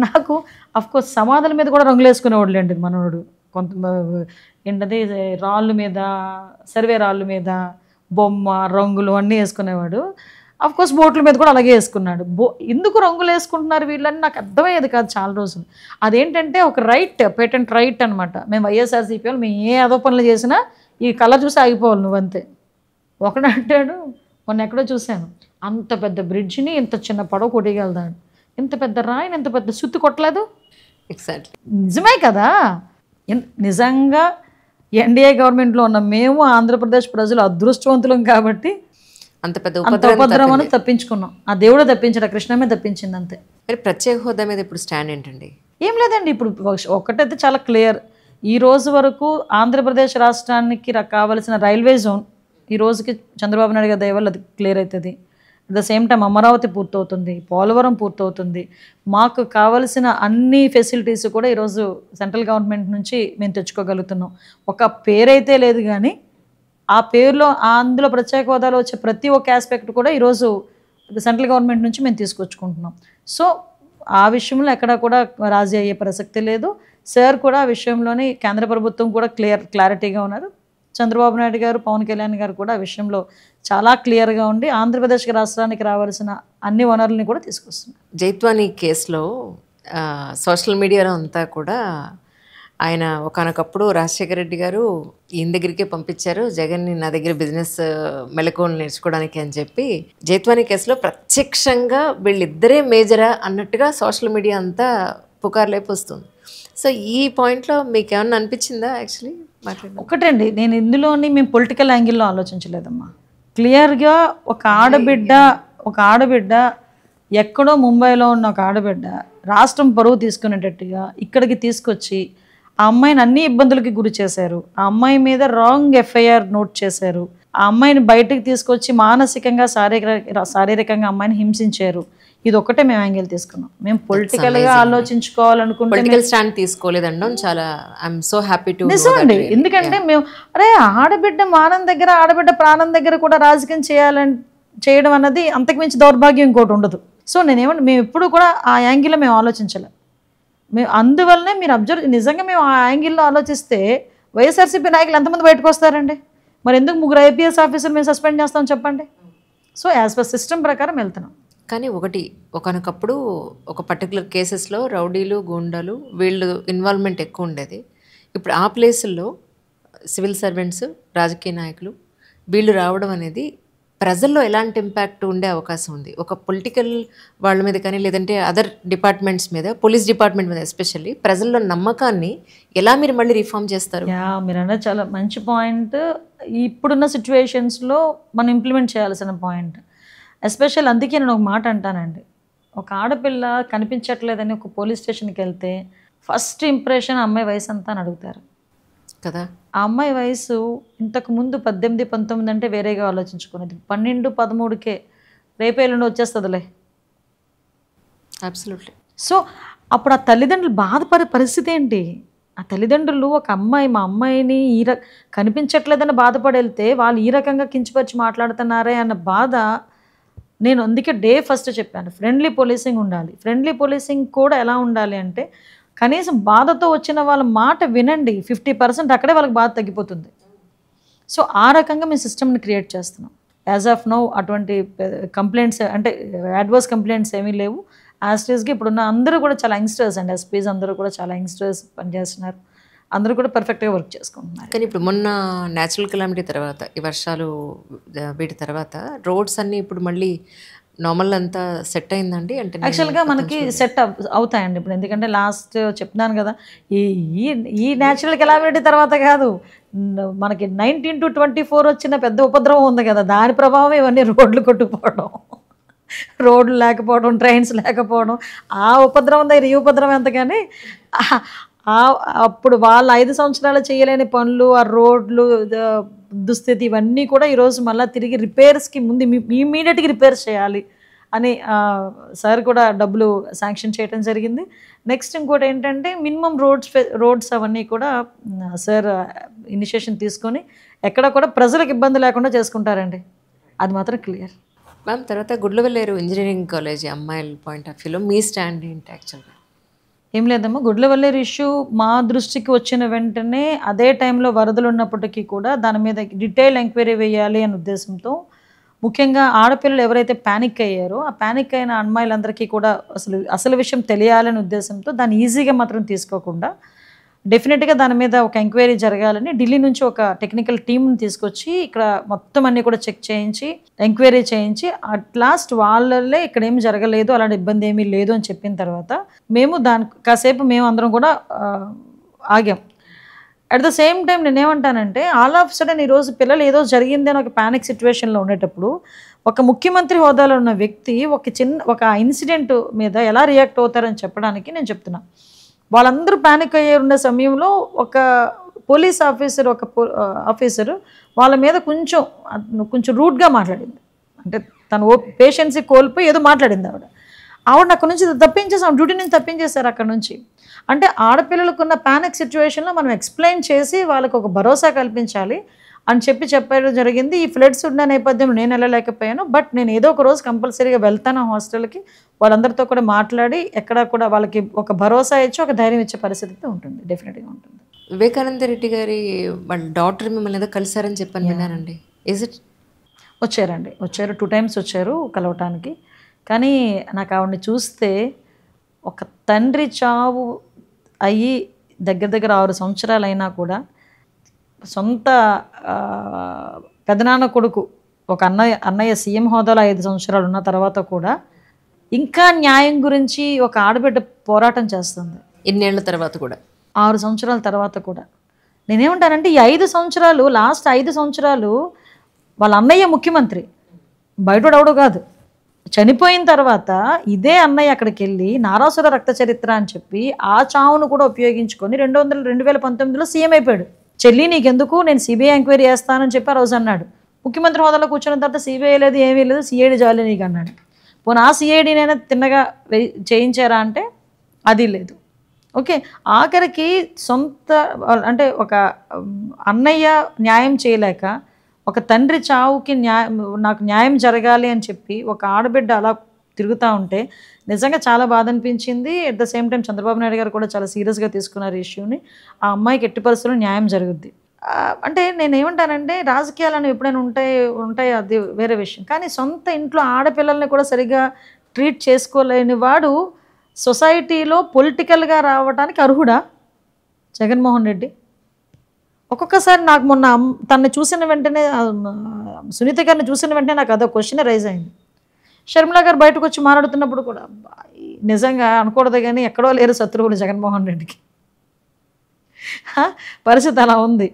నాకు అఫ్కోర్స్ సమాధుల మీద కూడా రంగులు వేసుకునేవాళ్ళు అండి మనోడు. ఏంటంటే రాళ్ళు మీద, సర్వే రాళ్ళు మీద బొమ్మ రంగులు అన్నీ వేసుకునేవాడు. అఫ్ కోర్స్ బోట్ల మీద కూడా అలాగే వేసుకున్నాడు. ఎందుకు రంగులు వేసుకుంటున్నారు వీళ్ళని నాకు అర్థమయ్యేది కాదు చాలా రోజులు. అదేంటంటే ఒక రైట్, పేటెంట్ రైట్ అనమాట. మేము వైఎస్ఆర్సీపీ వాళ్ళు మేము ఏ అదో పనులు చేసినా ఈ కలర్ చూసి ఆగిపోవాలి నువ్వంతే. ఒకడు అంటాడు, మొన్న ఎక్కడో చూశాను, అంత పెద్ద బ్రిడ్జిని ఇంత చిన్న పడవ కొట్టగలదాడు, ఇంత పెద్ద రాయిని ఇంత పెద్ద సుత్తి కొట్టలేదు. ఎగ్జాక్ట్లీ నిజమే కదా. నిజంగా ఎన్డీఏ గవర్నమెంట్లో ఉన్న మేము ఆంధ్రప్రదేశ్ ప్రజలు అదృష్టవంతులం కాబట్టి అంత పెద్ద అంత ఉపద్రవం తప్పించుకున్నాం. ఆ దేవుడే తప్పించాడు, ఆ కృష్ణమే తప్పించింది అంతే. మరి ప్రత్యేక హోదా మీద ఇప్పుడు స్టాండ్ ఏంటండి? ఏం లేదండి, ఇప్పుడు ఒకటైతే చాలా క్లియర్. ఈ రోజు వరకు ఆంధ్రప్రదేశ్ రాష్ట్రానికి కావాల్సిన రైల్వే జోన్ ఈ రోజుకి చంద్రబాబు నాయుడు గారి దయ వల్ల అది క్లియర్ అవుతుంది. At the same time Amaravati పూర్తవుతుంది, పోలవరం పూర్తవుతుంది. మాకు కావలసిన అన్ని ఫెసిలిటీస్ కూడా ఈరోజు సెంట్రల్ గవర్నమెంట్ నుంచి మేము తెచ్చుకోగలుగుతున్నాం. ఒక పేరైతే లేదు కానీ ఆ పేరులో అందులో ప్రత్యేక హోదాలో వచ్చే ప్రతి ఒక్క ఆస్పెక్ట్ కూడా ఈరోజు సెంట్రల్ గవర్నమెంట్ నుంచి మేము తీసుకొచ్చుకుంటున్నాం. సో ఆ విషయంలో ఎక్కడా కూడా రాజీ అయ్యే ప్రసక్తి లేదు. సార్ కూడా ఆ విషయంలోని కేంద్ర ప్రభుత్వం కూడా క్లారిటీగా ఉన్నారు. చంద్రబాబు నాయుడు గారు, పవన్ కళ్యాణ్ గారు కూడా ఆ విషయంలో చాలా క్లియర్గా ఉండి ఆంధ్రప్రదేశ్ రాష్ట్రానికి రావాల్సిన అన్ని వనరుల్ని కూడా తీసుకొస్తున్నారు. జైత్వానీ కేసులో సోషల్ మీడియాలో అంతా కూడా ఆయన ఒకానొకప్పుడు రాజశేఖర రెడ్డి గారు ఈయన దగ్గరికే పంపించారు జగన్ని, నా దగ్గర బిజినెస్ మెలకువలు నేర్చుకోవడానికి అని చెప్పి, జైత్వానీ కేసులో ప్రత్యక్షంగా వీళ్ళిద్దరే మేజరా అన్నట్టుగా సోషల్ మీడియా అంతా పుకారు లేపొస్తుంది. సో ఈ పాయింట్లో మీకు ఏమన్నా అనిపించిందా? యాక్చువల్లీ ఒకటండి, నేను ఇందులోని మేము పొలిటికల్ యాంగిల్లో ఆలోచించలేదమ్మా. క్లియర్గా ఒక ఆడబిడ్డ ఎక్కడో ముంబైలో ఉన్న ఒక ఆడబిడ్డ రాష్ట్రం పరువు తీసుకునేటట్టుగా ఇక్కడికి తీసుకొచ్చి ఆ అమ్మాయిని అన్ని ఇబ్బందులకి గురి చేశారు. ఆ అమ్మాయి మీద రాంగ్ ఎఫ్ఐఆర్ నోట్ చేశారు. ఆ అమ్మాయిని బయటకు తీసుకొచ్చి మానసికంగా శారీరకంగా అమ్మాయిని హింసించారు. ఇది ఒక్కటే మేము యాంగిల్ తీసుకున్నాం. మేము పొలిటికల్గా ఆలోచించుకోవాలనుకుంటే పొలిటికల్ స్టాండ్ తీసుకోలేదండి. చాలా ఐఎమ్ సో హ్యాపీ టు నిజమండి. ఎందుకంటే మేము ఆడబిడ్డ మానం దగ్గర, ఆడబిడ్డ ప్రాణం దగ్గర కూడా రాజకీయం చేయడం అన్నది అంతకుమించి దౌర్భాగ్యం ఇంకోటి ఉండదు. సో మేము ఎప్పుడు కూడా ఆ యాంగిల్లో మేము ఆలోచించలే. మేము అందువల్లనే మీరు నిజంగా మేము ఆ యాంగిల్లో ఆలోచిస్తే వైఎస్ఆర్సీపీ నాయకులు ఎంతమంది బయటకు వస్తారండి? మరి ఎందుకు 3 ఐపీఎస్ ఆఫీసర్లు మేము సస్పెండ్ చేస్తాం చెప్పండి? సో యాజ్ పర్ సిస్టమ్ ప్రకారం వెళ్తున్నాం. కానీ ఒకనొకప్పుడు ఒక పర్టికులర్ కేసెస్లో రౌడీలు, గూండాలు వీళ్ళు ఇన్వాల్వ్మెంట్ ఎక్కువ ఉండేది. ఇప్పుడు ఆ ప్లేసుల్లో సివిల్ సర్వెంట్స్, రాజకీయ నాయకులు వీళ్ళు రావడం అనేది ప్రజల్లో ఎలాంటి ఇంపాక్ట్ ఉండే అవకాశం ఉంది? ఒక పొలిటికల్ వాళ్ళ మీద కానీ, లేదంటే అదర్ డిపార్ట్మెంట్స్ మీద, పోలీస్ డిపార్ట్మెంట్ మీద ఎస్పెషల్లీ ప్రజల్లో నమ్మకాన్ని ఎలా మీరు మళ్ళీ రిఫార్మ్ చేస్తారు? మీరు అన్నది చాలా మంచి పాయింట్. ఇప్పుడున్న సిచ్యువేషన్స్లో మనం ఇంప్లిమెంట్ చేయాల్సిన పాయింట్. ఎస్పెషల్ అందుకే నేను ఒక మాట అంటానండి, ఒక ఆడపిల్ల కనిపించట్లేదని ఒక పోలీస్ స్టేషన్కి వెళ్తే ఫస్ట్ ఇంప్రెషన్ అమ్మాయి వయసు అంతా అని అడుగుతారు కదా. ఆ అమ్మాయి వయసు ఇంతకుముందు 18, 19 అంటే వేరేగా ఆలోచించుకునేది. 12, 13కే రేపేళ్ళుండి వచ్చేస్తుందిలే. అబ్సల్యూట్లీ. సో అప్పుడు ఆ తల్లిదండ్రులు బాధపడే పరిస్థితి ఏంటి? ఆ తల్లిదండ్రులు ఒక అమ్మాయి, మా అమ్మాయిని కనిపించట్లేదని బాధపడి వెళ్తే వాళ్ళు ఈ రకంగా కించపరిచి మాట్లాడుతున్నారే అన్న బాధ. నేను అందుకే ఫస్ట్ చెప్పాను, ఫ్రెండ్లీ పోలీసింగ్ ఉండాలి. ఫ్రెండ్లీ పోలీసింగ్ కూడా ఎలా ఉండాలి అంటే కనీసం బాధతో వచ్చిన వాళ్ళ మాట వినండి, 50% అక్కడే వాళ్ళకి బాధ తగ్గిపోతుంది. సో ఆ రకంగా మేము సిస్టమ్ని క్రియేట్ చేస్తున్నాం. యాజ్ ఆఫ్ నౌ అటువంటి కంప్లైంట్స్ అంటే అడ్వర్స్ కంప్లైంట్స్ ఏమీ లేవు. యాస్టీస్గా ఇప్పుడున్న అందరూ కూడా చాలా యంగ్స్టర్స్ అండ్ ఎస్పీస్ అందరూ కూడా చాలా యంగ్స్టర్స్ పనిచేస్తున్నారు. అందరూ కూడా పర్ఫెక్ట్గా వర్క్ చేసుకుంటున్నారు. కానీ ఇప్పుడు మొన్న న్యాచురల్ కెలామిటీ తర్వాత, ఈ వర్షాలు వీటి తర్వాత రోడ్స్ అన్నీ ఇప్పుడు మళ్ళీ నార్మల్ అంతా సెట్ అయిందండి? అంటే యాక్చువల్గా మనకి సెట్ అవుతాయండి ఇప్పుడు. ఎందుకంటే లాస్ట్ చెప్తున్నాను కదా, ఈ న్యాచురల్ కెలామిటీ తర్వాత కాదు, మనకి 19 to 24 వచ్చిన పెద్ద ఉపద్రవం ఉంది కదా, దాని ప్రభావం ఇవన్నీ రోడ్లు కొట్టుకుపోవడం, రోడ్లు లేకపోవడం, ట్రైన్స్ లేకపోవడం, ఆ ఉపద్రవం దగ్గర ఈ ఉపద్రవం ఎంత. కానీ అప్పుడు వాళ్ళు 5 సంవత్సరాలు చేయలేని పనులు, ఆ రోడ్లు దుస్థితి ఇవన్నీ కూడా ఈరోజు మళ్ళీ తిరిగి రిపేర్స్కి ముందు ఇమీడియట్గా రిపేర్స్ చేయాలి అని సార్ కూడా డబ్బులు శాంక్షన్ చేయడం జరిగింది. నెక్స్ట్ ఇంకోటి ఏంటంటే మినిమం రోడ్స్ అవన్నీ కూడా సార్ ఇనిషియేషన్ తీసుకొని ఎక్కడ కూడా ప్రజలకు ఇబ్బంది లేకుండా చేసుకుంటారండి, అది మాత్రం క్లియర్. మ్యామ్, తర్వాత గుడ్లవెల్లేరు ఇంజనీరింగ్ కాలేజ్ అమ్మాయిల పాయింట్ ఆఫ్ వ్యూలో మీ స్టాండ్ ఏంటి యాక్చువల్గా? ఏం లేదమ్మా, గుడ్లవల్లేరు ఇష్యూ మా దృష్టికి వచ్చిన వెంటనే అదే టైంలో వరదలు ఉన్నప్పటికీ కూడా దాని మీద డీటెయిల్ ఎంక్వైరీ వేయాలి అనే ఉద్దేశంతో, ముఖ్యంగా ఆడపిల్లలు ఎవరైతే ప్యానిక్ అయ్యారో ఆ ప్యానిక్ అయిన అమ్మాయిలందరికీ కూడా అసలు విషయం తెలియాలనే ఉద్దేశంతో దాన్ని ఈజీగా మాత్రం తీసుకోకుండా డెఫినెట్గా దాని మీద ఒక ఎంక్వైరీ జరగాలని ఢిల్లీ నుంచి ఒక టెక్నికల్ టీంని తీసుకొచ్చి ఇక్కడ మొత్తం అన్నీ కూడా చెక్ చేయించి ఎంక్వైరీ చేయించి అట్ లాస్ట్ వాళ్ళే ఇక్కడ ఏమి జరగలేదు, అలాంటి ఇబ్బంది ఏమీ లేదు అని చెప్పిన తర్వాత మేము కాసేపు మేము అందరం కూడా ఆగాం. అట్ ద సేమ్ టైం నేనేమంటానంటే ఆల్ ఆఫ్ సడన్ ఈరోజు పిల్లలు ఏదో జరిగింది అని ఒక ప్యానిక్ సిచ్యువేషన్లో ఉండేటప్పుడు ఒక ముఖ్యమంత్రి హోదాలో ఉన్న వ్యక్తి ఒక ఇన్సిడెంట్ మీద ఎలా రియాక్ట్ అవుతారని చెప్పడానికి నేను చెప్తున్నా. వాళ్ళందరూ ప్యానిక్ అయ్యే ఉన్న సమయంలో ఒక పోలీస్ ఆఫీసర్ వాళ్ళ మీద కొంచెం రూడ్గా మాట్లాడింది. అంటే తను పేషెన్సీ కోల్పోయి ఏదో మాట్లాడింది ఆవిడ అక్కడ నుంచి తప్పించేసి ఆవిడ డ్యూటీ నుంచి తప్పించేశారు అక్కడ నుంచి. అంటే ఆడపిల్లలకున్న ప్యానిక్ సిచ్యువేషన్లో మనం ఎక్స్ప్లెయిన్ చేసి వాళ్ళకు ఒక భరోసా కల్పించాలి అని చెప్పడం జరిగింది. ఈ ఫ్లడ్స్ ఉన్న నేపథ్యంలో నేను వెళ్ళలేకపోయాను, బట్ నేను ఏదో ఒక రోజు కంపల్సరీగా వెళ్తాను హాస్టల్కి, వాళ్ళందరితో కూడా మాట్లాడి ఎక్కడ కూడా వాళ్ళకి ఒక భరోసా ఇచ్చి ఒక ధైర్యం ఇచ్చే పరిస్థితి ఉంటుంది, డెఫినెట్గా ఉంటుంది. వివేకానంద రెడ్డి గారి వాళ్ళ డాక్టర్ మిమ్మల్ని ఏదో కలిసారని చెప్పని విన్నారండి. Is it? వచ్చారు 2 times వచ్చారు కలవటానికి. కానీ నాకు ఆవిడని చూస్తే ఒక తండ్రి చావు అయ్యి దగ్గర 6 సంవత్సరాలు అయినా కూడా సొంత పెదనాన్న కొడుకు ఒక అన్నయ్య సీఎం హోదాలో 5 సంవత్సరాలు ఉన్న తర్వాత కూడా ఇంకా న్యాయం గురించి ఒక ఆడబిడ్డ పోరాటం చేస్తుంది. ఇన్నేళ్ల తర్వాత కూడా, 6 సంవత్సరాల తర్వాత కూడా. నేనేమంటానంటే ఈ 5 సంవత్సరాలు, లాస్ట్ 5 సంవత్సరాలు వాళ్ళ అన్నయ్య ముఖ్యమంత్రి, బయటోడెవడో కాదు. చనిపోయిన తర్వాత ఇదే అన్నయ్య అక్కడికి వెళ్ళి నారాసుర రక్త చరిత్ర అని చెప్పి ఆ చావును కూడా ఉపయోగించుకొని 2019లో సీఎం అయిపోయాడు. చెల్లి నీకెందుకు, నేను సిబిఐ ఎంక్వైరీ చేస్తానని చెప్పి ఆ రోజు అన్నాడు. ముఖ్యమంత్రి హోదాలో కూర్చున్న తర్వాత సిబిఐ లేదు, ఏమీ లేదు, సిఐడి జాలి నీకు అన్నాడు. పోనీ ఆ సిఐడినైనా తిన్నగా చేయించారా అంటే అది లేదు. ఓకే, ఆఖరికి అంటే ఒక అన్నయ్య న్యాయం చేయలేక ఒక తండ్రి చావుకి నాకు న్యాయం జరగాలి అని చెప్పి ఒక ఆడబిడ్డ అలా తిరుగుతూ ఉంటే నిజంగా చాలా బాధ అనిపించింది. At the same time Chandrababu Naidu గారు కూడా చాలా సీరియస్గా తీసుకున్నారు ఈ ఇష్యూని. ఆ అమ్మాయికి ఎట్టి పరిస్థితుల్లో న్యాయం జరుగుద్ది. అంటే నేను ఏమంటానంటే రాజకీయాలను ఎప్పుడైనా ఉంటాయి అది వేరే విషయం, కానీ సొంత ఇంట్లో ఆడపిల్లల్ని కూడా సరిగ్గా ట్రీట్ చేసుకోలేని వాడు సొసైటీలో పొలిటికల్గా రావడానికి అర్హుడా జగన్మోహన్ రెడ్డి? ఒక్కొక్కసారి నాకు మొన్న తనని చూసిన వెంటనే, సునీత గారిని చూసిన వెంటనే నాకు అదో క్వశ్చన్ రైజ్ అయింది. షర్మిల గారు బయటకు వచ్చి మాట్లాడుతున్నప్పుడు కూడా నిజంగా అనకూడదు కానీ ఎక్కడో లేరు శత్రువులు జగన్మోహన్ రెడ్డికి. పరిస్థితి అలా ఉంది.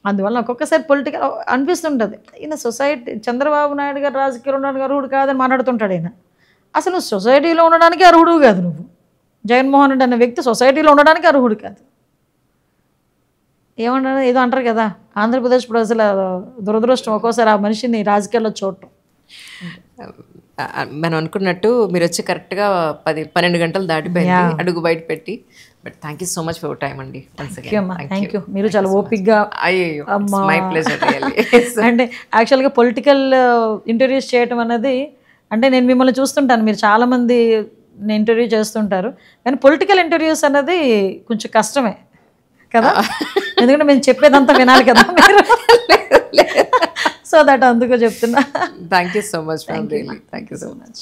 అందువల్ల ఒక్కొక్కసారి పొలిటికల్ అనిపిస్తుంటుంది. ఈయన సొసైటీ చంద్రబాబు నాయుడు గారు రాజకీయాలు ఉండడానికి అర్హుడు కాదని మాట్లాడుతుంటాడు ఈయన. అసలు నువ్వు సొసైటీలో ఉండడానికి అర్హుడు కాదు. నువ్వు జగన్మోహన్ రెడ్డి అనే వ్యక్తి సొసైటీలో ఉండడానికి అర్హుడు కాదు. ఏమన్నా ఏదో అంటారు కదా, ఆంధ్రప్రదేశ్ ప్రజల దురదృష్టం ఒక్కోసారి ఆ మనిషిని రాజకీయాల్లో చూడటం. మనం అనుకున్నట్టు మీరు వచ్చి కరెక్ట్గా 12 గంటలు దాటిపోయింది అడుగు బయట పెట్టి. But thank you so much for your time అండి. Thank you. మీరు చాలా ఓపిక్గా, మై ప్లెజర్. అంటే యాక్చువల్గా పొలిటికల్ ఇంటర్వ్యూస్ చేయటం అన్నది, అంటే నేను మిమ్మల్ని చూస్తుంటాను, మీరు చాలామంది ఇంటర్వ్యూ చేస్తుంటారు, కానీ పొలిటికల్ ఇంటర్వ్యూస్ అన్నది కొంచెం కష్టమే కదా, ఎందుకంటే మేము చెప్పేదంతా వినాలి కదా మీరు. సో దట్ అందుకు చెప్తున్నా. Thank you so much. Thank you so much.